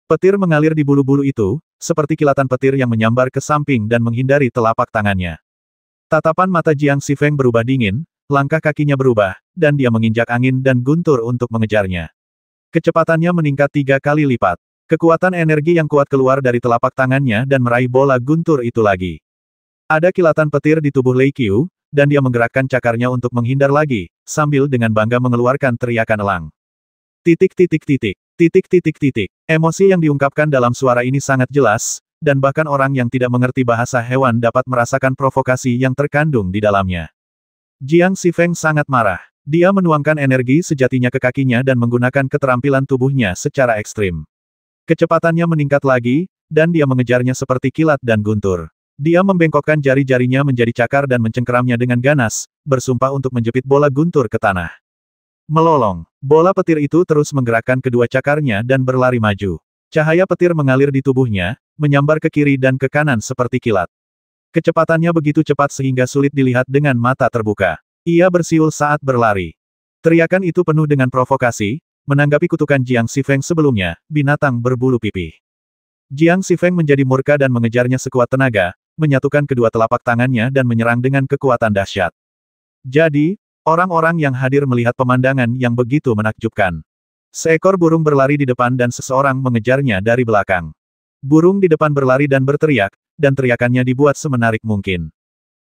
Petir mengalir di bulu-bulu itu, seperti kilatan petir yang menyambar ke samping dan menghindari telapak tangannya. Tatapan mata Jiang Xifeng berubah dingin, langkah kakinya berubah, dan dia menginjak angin dan guntur untuk mengejarnya. Kecepatannya meningkat 3 kali lipat. Kekuatan energi yang kuat keluar dari telapak tangannya dan meraih bola guntur itu lagi. Ada kilatan petir di tubuh Lei Qiyu, dan dia menggerakkan cakarnya untuk menghindar lagi, sambil dengan bangga mengeluarkan teriakan elang. Titik titik titik, titik titik titik. Emosi yang diungkapkan dalam suara ini sangat jelas, dan bahkan orang yang tidak mengerti bahasa hewan dapat merasakan provokasi yang terkandung di dalamnya. Jiang Xifeng sangat marah. Dia menuangkan energi sejatinya ke kakinya dan menggunakan keterampilan tubuhnya secara ekstrim. Kecepatannya meningkat lagi, dan dia mengejarnya seperti kilat dan guntur. Dia membengkokkan jari-jarinya menjadi cakar dan mencengkeramnya dengan ganas, bersumpah untuk menjepit bola guntur ke tanah. Melolong, bola petir itu terus menggerakkan kedua cakarnya dan berlari maju. Cahaya petir mengalir di tubuhnya, menyambar ke kiri dan ke kanan seperti kilat. Kecepatannya begitu cepat sehingga sulit dilihat dengan mata terbuka. Ia bersiul saat berlari. Teriakan itu penuh dengan provokasi, menanggapi kutukan Jiang Xifeng sebelumnya, binatang berbulu pipih. Jiang Xifeng menjadi murka dan mengejarnya sekuat tenaga, menyatukan kedua telapak tangannya dan menyerang dengan kekuatan dahsyat. Jadi, orang-orang yang hadir melihat pemandangan yang begitu menakjubkan. Seekor burung berlari di depan dan seseorang mengejarnya dari belakang. Burung di depan berlari dan berteriak, dan teriakannya dibuat semenarik mungkin.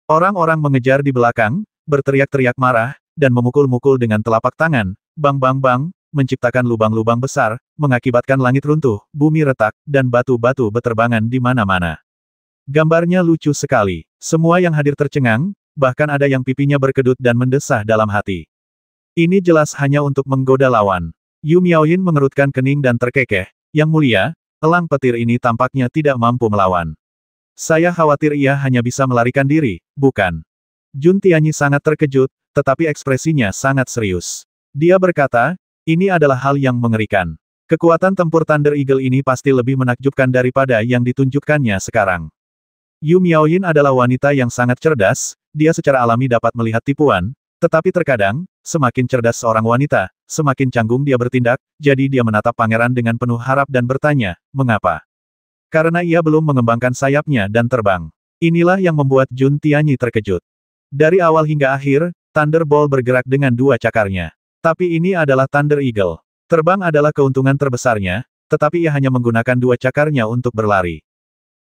Orang-orang mengejar di belakang, berteriak-teriak marah, dan memukul-mukul dengan telapak tangan, bang bang bang, menciptakan lubang-lubang besar, mengakibatkan langit runtuh, bumi retak, dan batu-batu beterbangan di mana-mana. Gambarnya lucu sekali. Semua yang hadir tercengang, bahkan ada yang pipinya berkedut dan mendesah dalam hati. Ini jelas hanya untuk menggoda lawan. Yu Miaoyin mengerutkan kening dan terkekeh. Yang mulia, elang petir ini tampaknya tidak mampu melawan. Saya khawatir ia hanya bisa melarikan diri, bukan? Jun Tianyi sangat terkejut, tetapi ekspresinya sangat serius. Dia berkata, ini adalah hal yang mengerikan. Kekuatan tempur Thunder Eagle ini pasti lebih menakjubkan daripada yang ditunjukkannya sekarang. Yu Miaoyin adalah wanita yang sangat cerdas, dia secara alami dapat melihat tipuan, tetapi terkadang, semakin cerdas seorang wanita, semakin canggung dia bertindak, jadi dia menatap pangeran dengan penuh harap dan bertanya, mengapa? Karena ia belum mengembangkan sayapnya dan terbang. Inilah yang membuat Jun Tianyi terkejut. Dari awal hingga akhir, Thunderbolt bergerak dengan dua cakarnya. Tapi ini adalah Thunder Eagle. Terbang adalah keuntungan terbesarnya, tetapi ia hanya menggunakan dua cakarnya untuk berlari.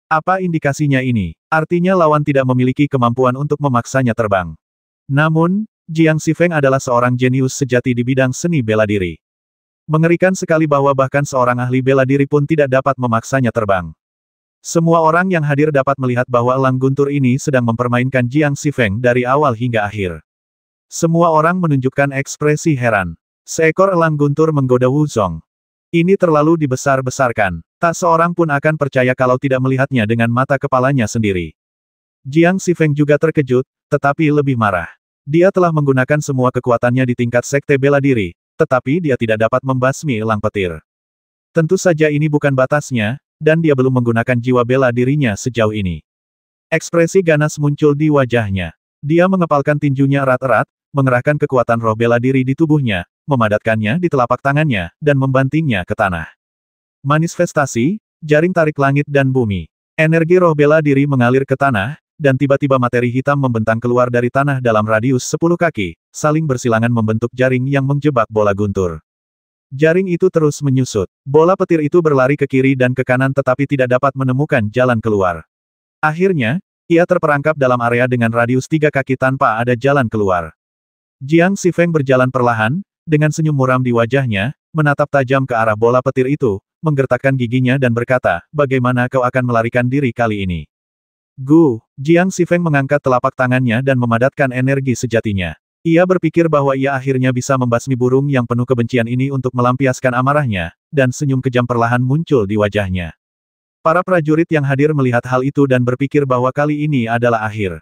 Apa indikasinya ini? Artinya lawan tidak memiliki kemampuan untuk memaksanya terbang. Namun, Jiang Xifeng adalah seorang jenius sejati di bidang seni bela diri. Mengerikan sekali bahwa bahkan seorang ahli bela diri pun tidak dapat memaksanya terbang. Semua orang yang hadir dapat melihat bahwa elang guntur ini sedang mempermainkan Jiang Xifeng dari awal hingga akhir. Semua orang menunjukkan ekspresi heran. Seekor elang guntur menggoda Wu Zong. Ini terlalu dibesar-besarkan. Tak seorang pun akan percaya kalau tidak melihatnya dengan mata kepalanya sendiri. Jiang Xifeng juga terkejut, tetapi lebih marah. Dia telah menggunakan semua kekuatannya di tingkat sekte bela diri, tetapi dia tidak dapat membasmi elang petir. Tentu saja ini bukan batasnya, dan dia belum menggunakan jiwa bela dirinya sejauh ini. Ekspresi ganas muncul di wajahnya. Dia mengepalkan tinjunya erat-erat, mengerahkan kekuatan roh bela diri di tubuhnya, memadatkannya di telapak tangannya, dan membantingnya ke tanah. Manifestasi, jaring tarik langit dan bumi. Energi roh bela diri mengalir ke tanah, dan tiba-tiba materi hitam membentang keluar dari tanah dalam radius 10 kaki, saling bersilangan membentuk jaring yang menjebak bola guntur. Jaring itu terus menyusut. Bola petir itu berlari ke kiri dan ke kanan tetapi tidak dapat menemukan jalan keluar. Akhirnya, ia terperangkap dalam area dengan radius 3 kaki tanpa ada jalan keluar. Jiang Xifeng berjalan perlahan, dengan senyum muram di wajahnya, menatap tajam ke arah bola petir itu, menggertakkan giginya dan berkata, bagaimana kau akan melarikan diri kali ini? Jiang Xifeng mengangkat telapak tangannya dan memadatkan energi sejatinya. Ia berpikir bahwa ia akhirnya bisa membasmi burung yang penuh kebencian ini untuk melampiaskan amarahnya, dan senyum kejam perlahan muncul di wajahnya. Para prajurit yang hadir melihat hal itu dan berpikir bahwa kali ini adalah akhir.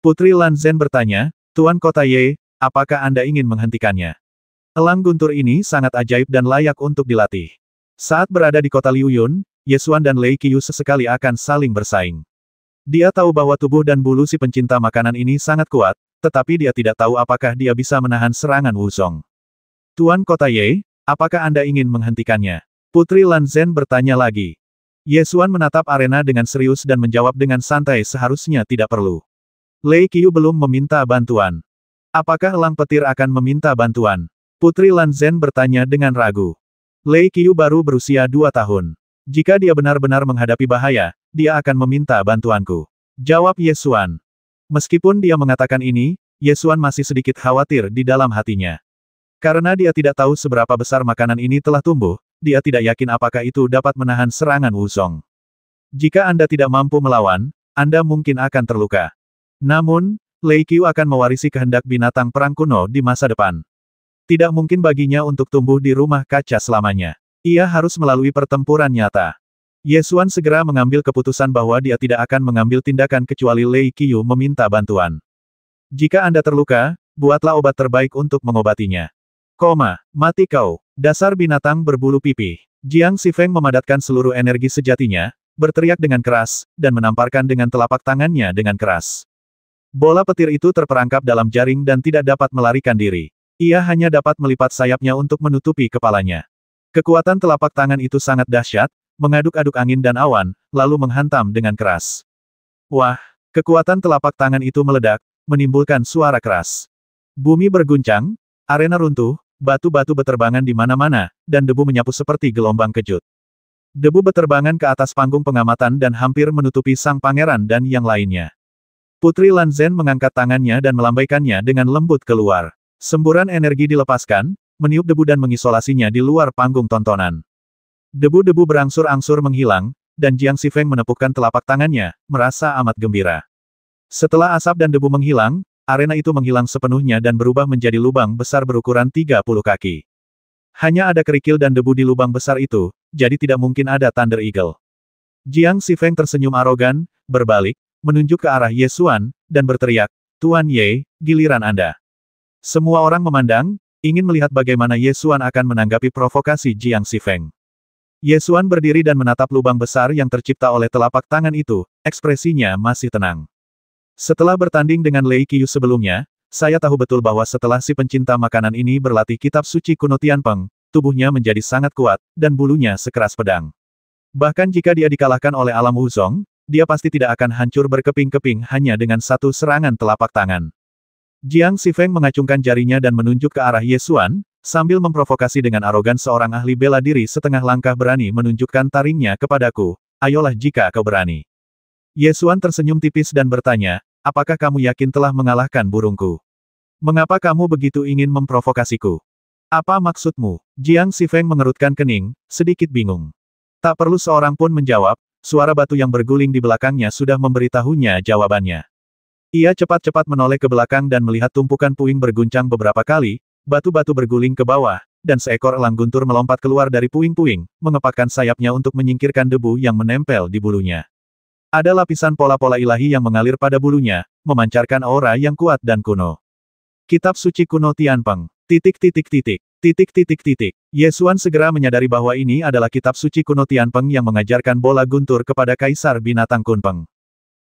Putri Lan Zhen bertanya, Tuan Kota Ye, apakah Anda ingin menghentikannya? Elang guntur ini sangat ajaib dan layak untuk dilatih. Saat berada di kota Liu Yun, Ye Xuan dan Lei Qiu sesekali akan saling bersaing. Dia tahu bahwa tubuh dan bulu si pencinta makanan ini sangat kuat, tetapi dia tidak tahu apakah dia bisa menahan serangan Wu Song. Tuan Kota Ye, apakah Anda ingin menghentikannya? Putri Lan Zhen bertanya lagi. Ye Xuan menatap arena dengan serius dan menjawab dengan santai seharusnya tidak perlu. Lei Qiu belum meminta bantuan. Apakah elang petir akan meminta bantuan? Putri Lan Zhen bertanya dengan ragu. Lei Qiu baru berusia 2 tahun. Jika dia benar-benar menghadapi bahaya, dia akan meminta bantuanku. Jawab Ye Xuan. Meskipun dia mengatakan ini, Ye Xuan masih sedikit khawatir di dalam hatinya. Karena dia tidak tahu seberapa besar makanan ini telah tumbuh, dia tidak yakin apakah itu dapat menahan serangan Wu Song. Jika Anda tidak mampu melawan, Anda mungkin akan terluka. Namun, Lei Qiu akan mewarisi kehendak binatang perang kuno di masa depan. Tidak mungkin baginya untuk tumbuh di rumah kaca selamanya. Ia harus melalui pertempuran nyata. Ye Xuan segera mengambil keputusan bahwa dia tidak akan mengambil tindakan kecuali Lei Qiu meminta bantuan. Jika Anda terluka, buatlah obat terbaik untuk mengobatinya. Mati kau, dasar binatang berbulu pipih. Jiang Xifeng memadatkan seluruh energi sejatinya, berteriak dengan keras, dan menamparkan dengan telapak tangannya dengan keras. Bola petir itu terperangkap dalam jaring dan tidak dapat melarikan diri. Ia hanya dapat melipat sayapnya untuk menutupi kepalanya. Kekuatan telapak tangan itu sangat dahsyat, mengaduk-aduk angin dan awan, lalu menghantam dengan keras. Wah, kekuatan telapak tangan itu meledak, menimbulkan suara keras. Bumi berguncang, arena runtuh, batu-batu beterbangan di mana-mana, dan debu menyapu seperti gelombang kejut. Debu beterbangan ke atas panggung pengamatan dan hampir menutupi sang pangeran dan yang lainnya. Putri Lan Zhen mengangkat tangannya dan melambaikannya dengan lembut keluar. Semburan energi dilepaskan, meniup debu dan mengisolasinya di luar panggung tontonan. Debu-debu berangsur-angsur menghilang, dan Jiang Xifeng menepukkan telapak tangannya, merasa amat gembira. Setelah asap dan debu menghilang, arena itu menghilang sepenuhnya dan berubah menjadi lubang besar berukuran 30 kaki. Hanya ada kerikil dan debu di lubang besar itu, jadi tidak mungkin ada Thunder Eagle. Jiang Xifeng tersenyum arogan, berbalik, menunjuk ke arah Ye Xuan, dan berteriak, Tuan Ye, giliran Anda. Semua orang memandang, ingin melihat bagaimana Ye Xuan akan menanggapi provokasi Jiang Xifeng. Ye Xuan berdiri dan menatap lubang besar yang tercipta oleh telapak tangan itu, ekspresinya masih tenang. Setelah bertanding dengan Lei Qiu sebelumnya, saya tahu betul bahwa setelah si pencinta makanan ini berlatih kitab suci kuno Tianpeng, tubuhnya menjadi sangat kuat, dan bulunya sekeras pedang. Bahkan jika dia dikalahkan oleh alam Wu Song, dia pasti tidak akan hancur berkeping-keping hanya dengan satu serangan telapak tangan. Jiang Xifeng mengacungkan jarinya dan menunjuk ke arah Ye Xuan, sambil memprovokasi dengan arogan seorang ahli bela diri setengah langkah berani menunjukkan taringnya kepadaku, ayolah jika kau berani. Ye Xuan tersenyum tipis dan bertanya, apakah kamu yakin telah mengalahkan burungku? Mengapa kamu begitu ingin memprovokasiku? Apa maksudmu? Jiang Xifeng mengerutkan kening, sedikit bingung. Tak perlu seorang pun menjawab, suara batu yang berguling di belakangnya sudah memberitahunya jawabannya. Ia cepat-cepat menoleh ke belakang dan melihat tumpukan puing berguncang beberapa kali, batu-batu berguling ke bawah, dan seekor elang guntur melompat keluar dari puing-puing, mengepakkan sayapnya untuk menyingkirkan debu yang menempel di bulunya. Ada lapisan pola-pola ilahi yang mengalir pada bulunya, memancarkan aura yang kuat dan kuno. Kitab suci kuno Tianpeng. Ye Xuan segera menyadari bahwa ini adalah kitab suci kuno Tianpeng yang mengajarkan bola guntur kepada Kaisar Binatang Kunpeng.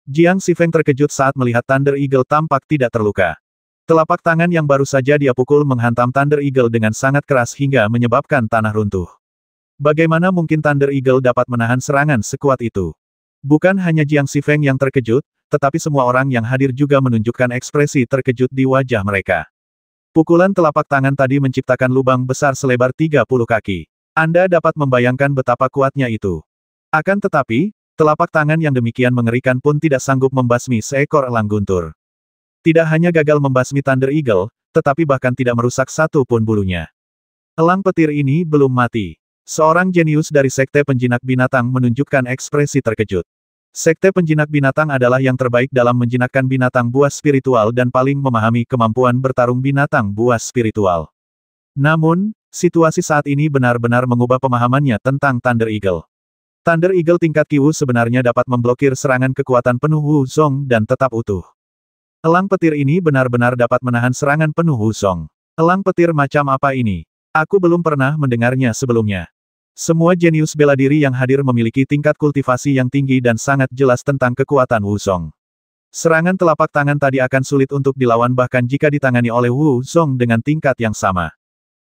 Jiang Xifeng terkejut saat melihat Thunder Eagle tampak tidak terluka. Telapak tangan yang baru saja dia pukul menghantam Thunder Eagle dengan sangat keras hingga menyebabkan tanah runtuh. Bagaimana mungkin Thunder Eagle dapat menahan serangan sekuat itu? Bukan hanya Jiang Xifeng yang terkejut, tetapi semua orang yang hadir juga menunjukkan ekspresi terkejut di wajah mereka. Pukulan telapak tangan tadi menciptakan lubang besar selebar 30 kaki. Anda dapat membayangkan betapa kuatnya itu. Akan tetapi, telapak tangan yang demikian mengerikan pun tidak sanggup membasmi seekor elang guntur. Tidak hanya gagal membasmi Thunder Eagle, tetapi bahkan tidak merusak satu pun bulunya. Elang petir ini belum mati. Seorang jenius dari Sekte Penjinak Binatang menunjukkan ekspresi terkejut. Sekte Penjinak Binatang adalah yang terbaik dalam menjinakkan binatang buas spiritual dan paling memahami kemampuan bertarung binatang buas spiritual. Namun, situasi saat ini benar-benar mengubah pemahamannya tentang Thunder Eagle. Thunder Eagle tingkat Qiwu sebenarnya dapat memblokir serangan kekuatan penuh Wu Zong dan tetap utuh. Elang petir ini benar-benar dapat menahan serangan penuh Wu Zong. Elang petir macam apa ini? Aku belum pernah mendengarnya sebelumnya. Semua jenius bela diri yang hadir memiliki tingkat kultivasi yang tinggi dan sangat jelas tentang kekuatan Wu Zong. Serangan telapak tangan tadi akan sulit untuk dilawan bahkan jika ditangani oleh Wu Zong dengan tingkat yang sama.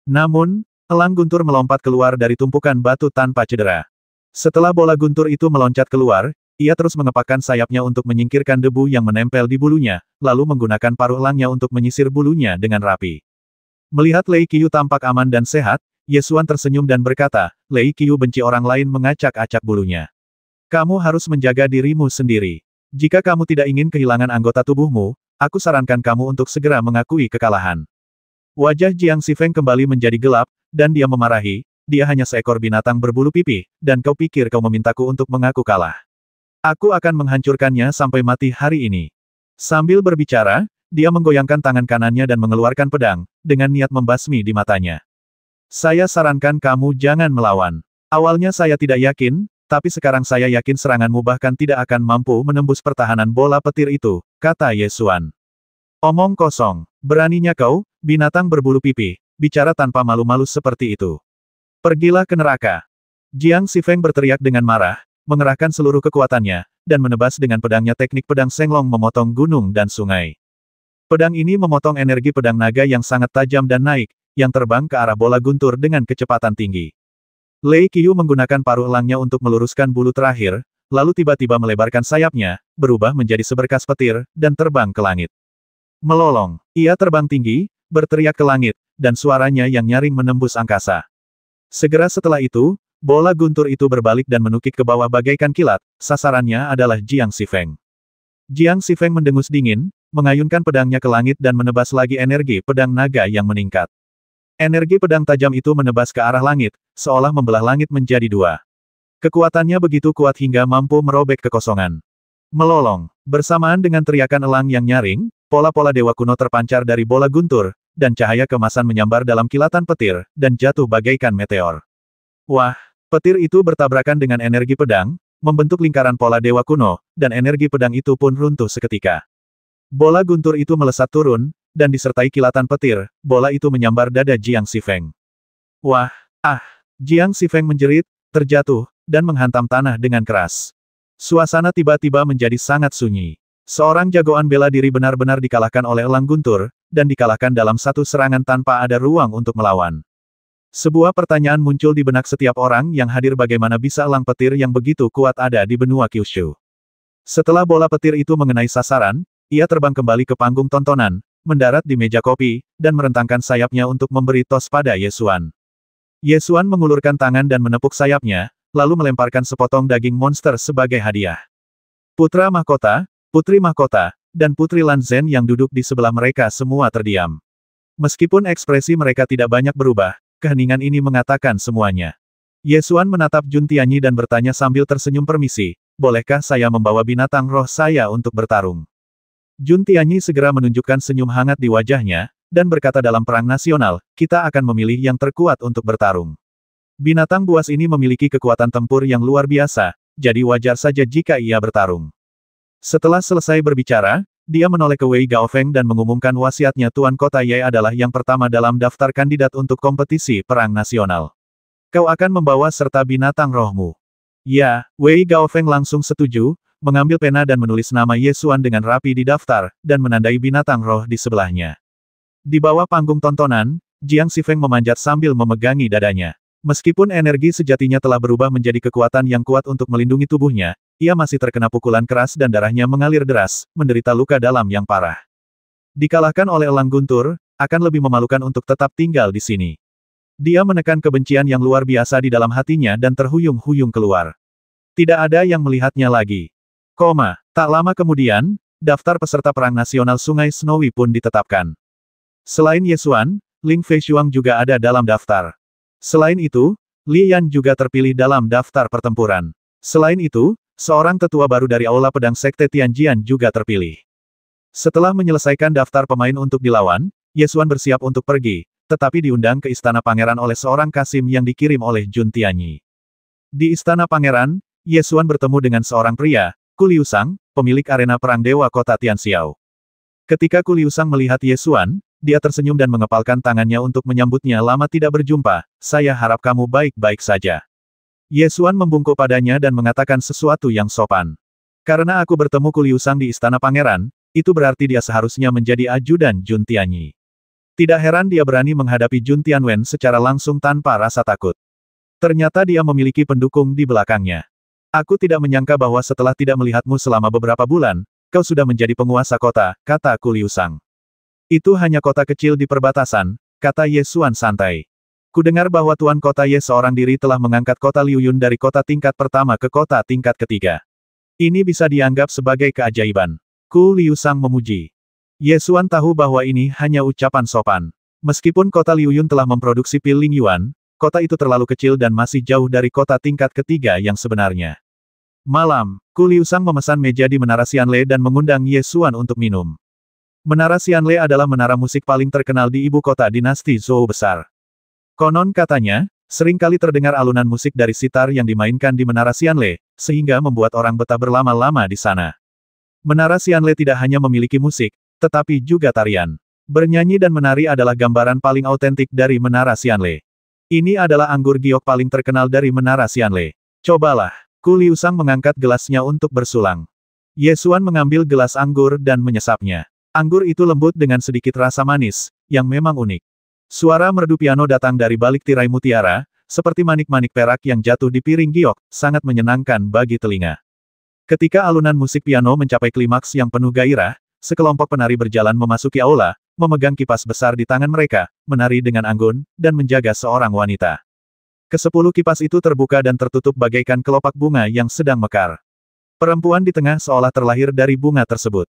Namun, elang guntur melompat keluar dari tumpukan batu tanpa cedera. Setelah bola guntur itu meloncat keluar, ia terus mengepakkan sayapnya untuk menyingkirkan debu yang menempel di bulunya, lalu menggunakan paruh elangnya untuk menyisir bulunya dengan rapi. Melihat Lei Qiu tampak aman dan sehat, Ye Xuan tersenyum dan berkata, Lei Qiu benci orang lain mengacak-acak bulunya. Kamu harus menjaga dirimu sendiri. Jika kamu tidak ingin kehilangan anggota tubuhmu, aku sarankan kamu untuk segera mengakui kekalahan. Wajah Jiang Xifeng kembali menjadi gelap, dan dia memarahi, dia hanya seekor binatang berbulu pipih, dan kau pikir kau memintaku untuk mengaku kalah. Aku akan menghancurkannya sampai mati hari ini. Sambil berbicara, dia menggoyangkan tangan kanannya dan mengeluarkan pedang, dengan niat membasmi di matanya. Saya sarankan kamu jangan melawan. Awalnya saya tidak yakin, tapi sekarang saya yakin seranganmu bahkan tidak akan mampu menembus pertahanan bola petir itu, kata Ye Xuan. Omong kosong, beraninya kau, binatang berbulu pipih, bicara tanpa malu-malu seperti itu. Pergilah ke neraka. Jiang Xifeng berteriak dengan marah, mengerahkan seluruh kekuatannya, dan menebas dengan pedangnya teknik pedang Senglong memotong gunung dan sungai. Pedang ini memotong energi pedang naga yang sangat tajam dan naik, yang terbang ke arah bola guntur dengan kecepatan tinggi. Lei Qiu menggunakan paruh elangnya untuk meluruskan bulu terakhir, lalu tiba-tiba melebarkan sayapnya, berubah menjadi seberkas petir, dan terbang ke langit. Melolong, ia terbang tinggi, berteriak ke langit, dan suaranya yang nyaring menembus angkasa. Segera setelah itu, bola guntur itu berbalik dan menukik ke bawah bagaikan kilat, sasarannya adalah Jiang Xifeng. Jiang Xifeng mendengus dingin, mengayunkan pedangnya ke langit dan menebas lagi energi pedang naga yang meningkat. Energi pedang tajam itu menebas ke arah langit, seolah membelah langit menjadi dua. Kekuatannya begitu kuat hingga mampu merobek kekosongan. Melolong, bersamaan dengan teriakan elang yang nyaring, pola-pola dewa kuno terpancar dari bola guntur, dan cahaya kemasan menyambar dalam kilatan petir, dan jatuh bagaikan meteor. Wah, petir itu bertabrakan dengan energi pedang, membentuk lingkaran pola dewa kuno, dan energi pedang itu pun runtuh seketika. Bola guntur itu melesat turun, dan disertai kilatan petir, bola itu menyambar dada Jiang Xifeng. Wah, Jiang Xifeng menjerit, terjatuh, dan menghantam tanah dengan keras. Suasana tiba-tiba menjadi sangat sunyi. Seorang jagoan bela diri benar-benar dikalahkan oleh elang guntur, dan dikalahkan dalam satu serangan tanpa ada ruang untuk melawan. Sebuah pertanyaan muncul di benak setiap orang yang hadir, bagaimana bisa elang petir yang begitu kuat ada di benua Kyushu. Setelah bola petir itu mengenai sasaran, ia terbang kembali ke panggung tontonan, mendarat di meja kopi, dan merentangkan sayapnya untuk memberi tos pada Ye Xuan. Ye Xuan mengulurkan tangan dan menepuk sayapnya, lalu melemparkan sepotong daging monster sebagai hadiah. Putra mahkota, putri mahkota, dan putri Lan Zhen yang duduk di sebelah mereka semua terdiam. Meskipun ekspresi mereka tidak banyak berubah, keheningan ini mengatakan semuanya. Ye Xuan menatap Jun Tianyi dan bertanya sambil tersenyum, permisi, bolehkah saya membawa binatang roh saya untuk bertarung? Jun Tianyi segera menunjukkan senyum hangat di wajahnya, dan berkata, dalam perang nasional, kita akan memilih yang terkuat untuk bertarung. Binatang buas ini memiliki kekuatan tempur yang luar biasa, jadi wajar saja jika ia bertarung. Setelah selesai berbicara, dia menoleh ke Wei Gaofeng dan mengumumkan wasiatnya, Tuan Kota Ye adalah yang pertama dalam daftar kandidat untuk kompetisi perang nasional. Kau akan membawa serta binatang rohmu. Ya, Wei Gaofeng langsung setuju, mengambil pena dan menulis nama Ye Xuan dengan rapi di daftar, dan menandai binatang roh di sebelahnya. Di bawah panggung tontonan, Jiang Xifeng memanjat sambil memegangi dadanya. Meskipun energi sejatinya telah berubah menjadi kekuatan yang kuat untuk melindungi tubuhnya, ia masih terkena pukulan keras dan darahnya mengalir deras, menderita luka dalam yang parah. Dikalahkan oleh elang guntur, akan lebih memalukan untuk tetap tinggal di sini. Dia menekan kebencian yang luar biasa di dalam hatinya dan terhuyung-huyung keluar. Tidak ada yang melihatnya lagi. Tak lama kemudian, daftar peserta perang nasional Sungai Snowy pun ditetapkan. Selain Ye Xuan, Ling Feishuang juga ada dalam daftar. Selain itu, Li Yan juga terpilih dalam daftar pertempuran. Selain itu, seorang tetua baru dari Aula Pedang Sekte Tianjian juga terpilih. Setelah menyelesaikan daftar pemain untuk dilawan, Ye Xuan bersiap untuk pergi, tetapi diundang ke Istana Pangeran oleh seorang Kasim yang dikirim oleh Jun Tianyi. Di Istana Pangeran, Ye Xuan bertemu dengan seorang pria, Ku Liusang, pemilik arena perang Dewa Kota Tianxiao. Ketika Ku Liusang melihat Ye Xuan, dia tersenyum dan mengepalkan tangannya untuk menyambutnya. Lama tidak berjumpa, saya harap kamu baik-baik saja. Ye Xuan membungkuk padanya dan mengatakan sesuatu yang sopan. Karena aku bertemu Ku Liusang di Istana Pangeran, itu berarti dia seharusnya menjadi ajudan Jun Tianyi. Tidak heran dia berani menghadapi Jun Tianwen secara langsung tanpa rasa takut. Ternyata dia memiliki pendukung di belakangnya. Aku tidak menyangka bahwa setelah tidak melihatmu selama beberapa bulan, kau sudah menjadi penguasa kota, kata Ku Liusang. Itu hanya kota kecil di perbatasan, kata Ye Xuan santai. Kudengar bahwa Tuan Kota Ye seorang diri telah mengangkat kota Liuyun dari kota tingkat pertama ke kota tingkat ketiga. Ini bisa dianggap sebagai keajaiban. Ku Liusang memuji. Ye Xuan tahu bahwa ini hanya ucapan sopan. Meskipun kota Liuyun telah memproduksi pil Ling Yuan, kota itu terlalu kecil dan masih jauh dari kota tingkat ketiga yang sebenarnya. Malam, Ku Liusang memesan meja di Menara Xianle dan mengundang Ye Xuan untuk minum. Menara Xianle adalah menara musik paling terkenal di ibu kota dinasti Zhou besar. Konon katanya, sering kali terdengar alunan musik dari sitar yang dimainkan di Menara Xianle, sehingga membuat orang betah berlama-lama di sana. Menara Xianle tidak hanya memiliki musik, tetapi juga tarian. Bernyanyi dan menari adalah gambaran paling autentik dari Menara Xianle. Ini adalah anggur giok paling terkenal dari Menara Xianle. Cobalah. Ku Liusang mengangkat gelasnya untuk bersulang. Ye Xuan mengambil gelas anggur dan menyesapnya. Anggur itu lembut dengan sedikit rasa manis, yang memang unik. Suara merdu piano datang dari balik tirai mutiara, seperti manik-manik perak yang jatuh di piring giok, sangat menyenangkan bagi telinga. Ketika alunan musik piano mencapai klimaks yang penuh gairah, sekelompok penari berjalan memasuki aula, memegang kipas besar di tangan mereka, menari dengan anggun, dan menjaga seorang wanita. Kesepuluh kipas itu terbuka dan tertutup bagaikan kelopak bunga yang sedang mekar. Perempuan di tengah seolah terlahir dari bunga tersebut.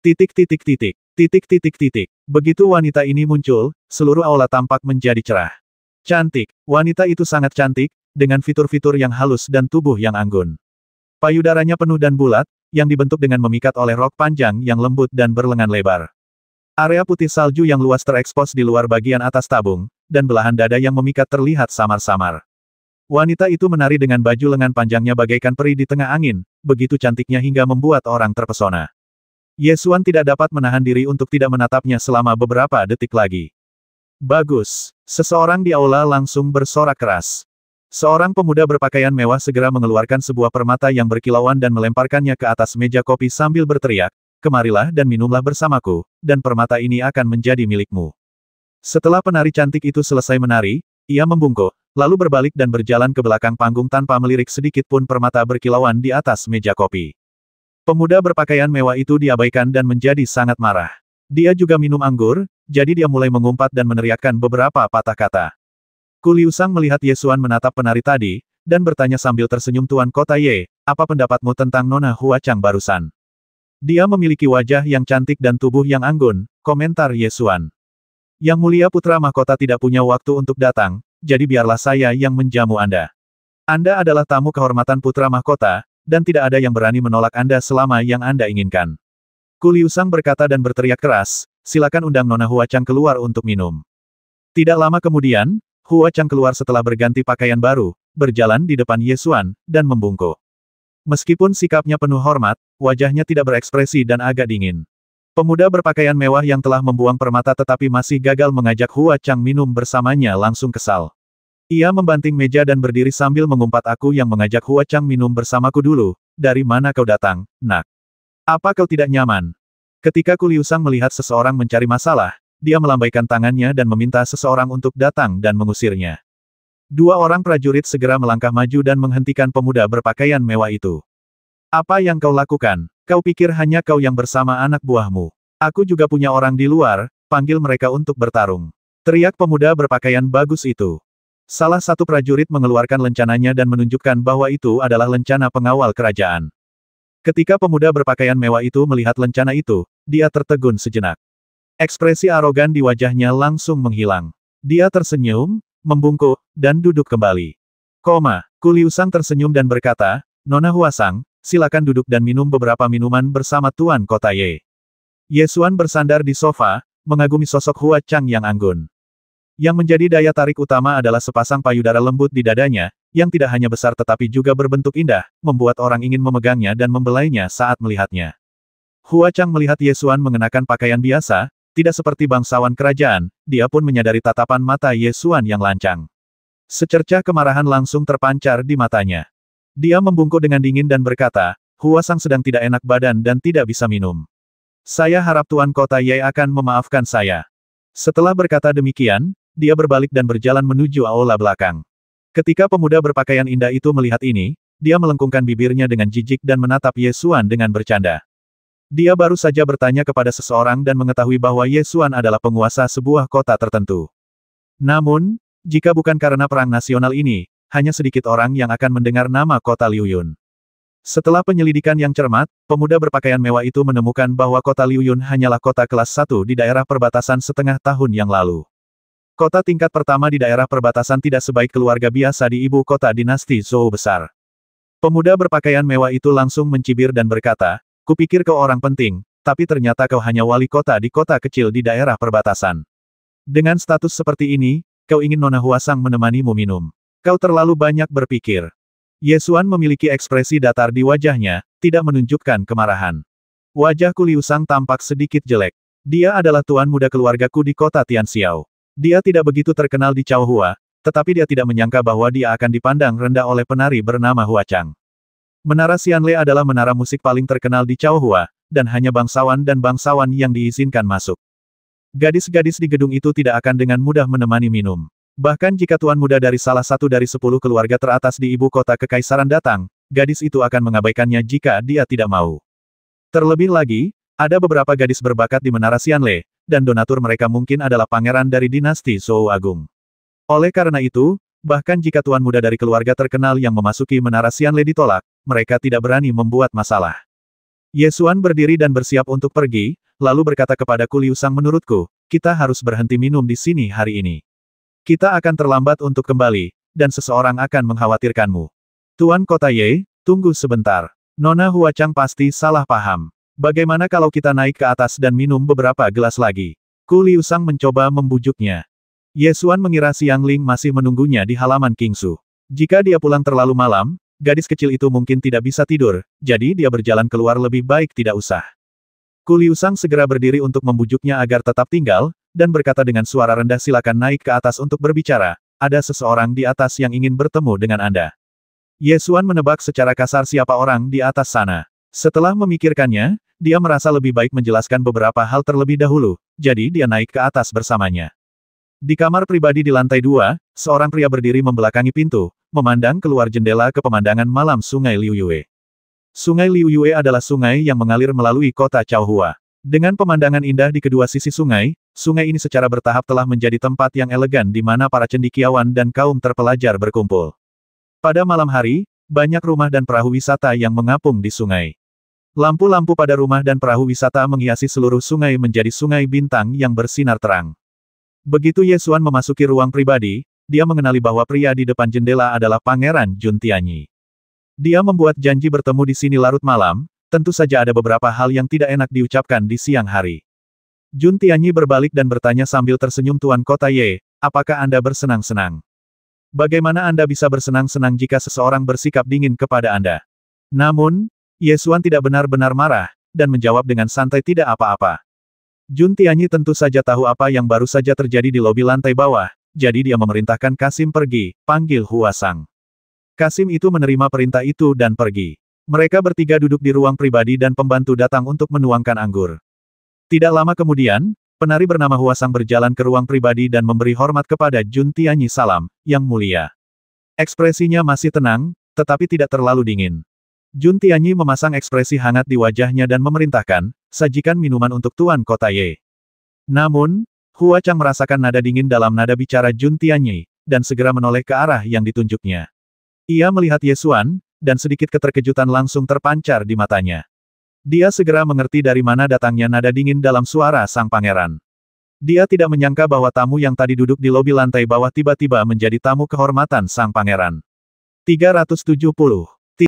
Titik. Begitu wanita ini muncul, seluruh aula tampak menjadi cerah. Cantik, wanita itu sangat cantik, dengan fitur-fitur yang halus dan tubuh yang anggun. Payudaranya penuh dan bulat, yang dibentuk dengan memikat oleh rok panjang yang lembut dan berlengan lebar. Area putih salju yang luas terekspos di luar bagian atas tabung, dan belahan dada yang memikat terlihat samar-samar. Wanita itu menari dengan baju lengan panjangnya bagaikan peri di tengah angin, begitu cantiknya hingga membuat orang terpesona. Ye Xuan tidak dapat menahan diri untuk tidak menatapnya selama beberapa detik lagi. Bagus. Seseorang di aula langsung bersorak keras. Seorang pemuda berpakaian mewah segera mengeluarkan sebuah permata yang berkilauan dan melemparkannya ke atas meja kopi sambil berteriak, "Kemarilah dan minumlah bersamaku, dan permata ini akan menjadi milikmu." Setelah penari cantik itu selesai menari, ia membungkuk, lalu berbalik dan berjalan ke belakang panggung tanpa melirik sedikit pun permata berkilauan di atas meja kopi. Pemuda berpakaian mewah itu diabaikan dan menjadi sangat marah. Dia juga minum anggur, jadi dia mulai mengumpat dan meneriakkan beberapa patah kata. Ku Liusang melihat Ye Xuan menatap penari tadi, dan bertanya sambil tersenyum, "Tuan Kota Ye, apa pendapatmu tentang Nona Huachang barusan?" "Dia memiliki wajah yang cantik dan tubuh yang anggun," komentar Ye Xuan. "Yang mulia putra mahkota tidak punya waktu untuk datang, jadi biarlah saya yang menjamu Anda. Anda adalah tamu kehormatan putra mahkota, dan tidak ada yang berani menolak Anda selama yang Anda inginkan." Ku Liusang berkata dan berteriak keras, "Silakan undang Nona Huachang keluar untuk minum." Tidak lama kemudian, Huachang keluar setelah berganti pakaian baru, berjalan di depan Ye Xuan, dan membungkuk. Meskipun sikapnya penuh hormat, wajahnya tidak berekspresi dan agak dingin. Pemuda berpakaian mewah yang telah membuang permata tetapi masih gagal mengajak Huachang minum bersamanya langsung kesal. Ia membanting meja dan berdiri sambil mengumpat, "Aku yang mengajak Huachang minum bersamaku dulu, dari mana kau datang, nak? Apa kau tidak nyaman?" Ketika Ku Liusang melihat seseorang mencari masalah, dia melambaikan tangannya dan meminta seseorang untuk datang dan mengusirnya. Dua orang prajurit segera melangkah maju dan menghentikan pemuda berpakaian mewah itu. "Apa yang kau lakukan? Kau pikir hanya kau yang bersama anak buahmu? Aku juga punya orang di luar, panggil mereka untuk bertarung," teriak pemuda berpakaian bagus itu. Salah satu prajurit mengeluarkan lencananya dan menunjukkan bahwa itu adalah lencana pengawal kerajaan. Ketika pemuda berpakaian mewah itu melihat lencana itu, dia tertegun sejenak. Ekspresi arogan di wajahnya langsung menghilang. Dia tersenyum, membungkuk, dan duduk kembali. Ku Liusang tersenyum dan berkata, Nona Huasang, silakan duduk dan minum beberapa minuman bersama Tuan Kota Ye. Ye Xuan bersandar di sofa, mengagumi sosok Hua Chang yang anggun. Yang menjadi daya tarik utama adalah sepasang payudara lembut di dadanya, yang tidak hanya besar tetapi juga berbentuk indah, membuat orang ingin memegangnya dan membelainya saat melihatnya. Hua Chang melihat Ye Xuan mengenakan pakaian biasa, tidak seperti bangsawan kerajaan, dia pun menyadari tatapan mata Ye Xuan yang lancang. Secercah kemarahan langsung terpancar di matanya. Dia membungkuk dengan dingin dan berkata, Hua Sang sedang tidak enak badan dan tidak bisa minum. Saya harap Tuan Kota Ye akan memaafkan saya. Setelah berkata demikian, dia berbalik dan berjalan menuju aula belakang. Ketika pemuda berpakaian indah itu melihat ini, dia melengkungkan bibirnya dengan jijik dan menatap Ye Xuan dengan bercanda. Dia baru saja bertanya kepada seseorang dan mengetahui bahwa Ye Xuan adalah penguasa sebuah kota tertentu. Namun, jika bukan karena perang nasional ini, hanya sedikit orang yang akan mendengar nama kota Liuyun. Setelah penyelidikan yang cermat, pemuda berpakaian mewah itu menemukan bahwa kota Liuyun hanyalah kota kelas 1 di daerah perbatasan setengah tahun yang lalu. Kota tingkat pertama di daerah perbatasan tidak sebaik keluarga biasa di ibu kota dinasti Zhou besar. Pemuda berpakaian mewah itu langsung mencibir dan berkata, kupikir kau orang penting, tapi ternyata kau hanya wali kota di kota kecil di daerah perbatasan. Dengan status seperti ini, kau ingin Nona Huasang menemanimu minum. Kau terlalu banyak berpikir. Ye Xuan memiliki ekspresi datar di wajahnya, tidak menunjukkan kemarahan. Wajah Ku Liusang tampak sedikit jelek. Dia adalah tuan muda keluargaku di kota Tianxiao. Dia tidak begitu terkenal di Chaohua, tetapi dia tidak menyangka bahwa dia akan dipandang rendah oleh penari bernama Hua Chang. Menara Xianle adalah menara musik paling terkenal di Chaohua, dan hanya bangsawan dan bangsawan yang diizinkan masuk. Gadis-gadis di gedung itu tidak akan dengan mudah menemani minum. Bahkan jika tuan muda dari salah satu dari 10 keluarga teratas di ibu kota kekaisaran datang, gadis itu akan mengabaikannya jika dia tidak mau. Terlebih lagi, ada beberapa gadis berbakat di Menara Xianle, dan donatur mereka mungkin adalah pangeran dari dinasti Zhou Agung. Oleh karena itu, bahkan jika tuan muda dari keluarga terkenal yang memasuki Menara Xianle ditolak, mereka tidak berani membuat masalah. Ye Xuan berdiri dan bersiap untuk pergi, lalu berkata kepada Ku Liusang, menurutku, kita harus berhenti minum di sini hari ini. Kita akan terlambat untuk kembali, dan seseorang akan mengkhawatirkanmu. Tuan Kota Ye, tunggu sebentar. Nona Hua Chang pasti salah paham. Bagaimana kalau kita naik ke atas dan minum beberapa gelas lagi? Ku Liusang mencoba membujuknya. Ye Xuan mengira Xiang Ling masih menunggunya di halaman Qingsu. Jika dia pulang terlalu malam, gadis kecil itu mungkin tidak bisa tidur, jadi dia berjalan keluar lebih baik tidak usah. Ku Liusang segera berdiri untuk membujuknya agar tetap tinggal, dan berkata dengan suara rendah, silakan naik ke atas untuk berbicara, ada seseorang di atas yang ingin bertemu dengan Anda. Ye Xuan menebak secara kasar siapa orang di atas sana. Setelah memikirkannya, dia merasa lebih baik menjelaskan beberapa hal terlebih dahulu, jadi dia naik ke atas bersamanya. Di kamar pribadi di lantai 2, seorang pria berdiri membelakangi pintu, memandang keluar jendela ke pemandangan malam Sungai Liuyue. Sungai Liuyue adalah sungai yang mengalir melalui kota Chaohua. Dengan pemandangan indah di kedua sisi sungai, sungai ini secara bertahap telah menjadi tempat yang elegan di mana para cendekiawan dan kaum terpelajar berkumpul. Pada malam hari, banyak rumah dan perahu wisata yang mengapung di sungai. Lampu-lampu pada rumah dan perahu wisata menghiasi seluruh sungai menjadi sungai bintang yang bersinar terang. Begitu Ye Xuan memasuki ruang pribadi, dia mengenali bahwa pria di depan jendela adalah Pangeran Jun Tianyi. Dia membuat janji bertemu di sini larut malam, tentu saja ada beberapa hal yang tidak enak diucapkan di siang hari. Jun Tianyi berbalik dan bertanya sambil tersenyum, Tuan Kota Ye, apakah Anda bersenang-senang? Bagaimana Anda bisa bersenang-senang jika seseorang bersikap dingin kepada Anda? Namun, Ye Xuan tidak benar-benar marah, dan menjawab dengan santai, tidak apa-apa. Jun Tianyi tentu saja tahu apa yang baru saja terjadi di lobi lantai bawah, jadi dia memerintahkan Kasim pergi, panggil Hua Sang. Kasim itu menerima perintah itu dan pergi. Mereka bertiga duduk di ruang pribadi dan pembantu datang untuk menuangkan anggur. Tidak lama kemudian, penari bernama Hua Sang berjalan ke ruang pribadi dan memberi hormat kepada Jun Tianyi. Salam, Yang Mulia. Ekspresinya masih tenang, tetapi tidak terlalu dingin. Jun Tianyi memasang ekspresi hangat di wajahnya dan memerintahkan, sajikan minuman untuk Tuan Kota Ye. Namun, Hua Chang merasakan nada dingin dalam nada bicara Jun Tianyi, dan segera menoleh ke arah yang ditunjuknya. Ia melihat Ye Xuan, dan sedikit keterkejutan langsung terpancar di matanya. Dia segera mengerti dari mana datangnya nada dingin dalam suara sang pangeran. Dia tidak menyangka bahwa tamu yang tadi duduk di lobi lantai bawah tiba-tiba menjadi tamu kehormatan sang pangeran. 370.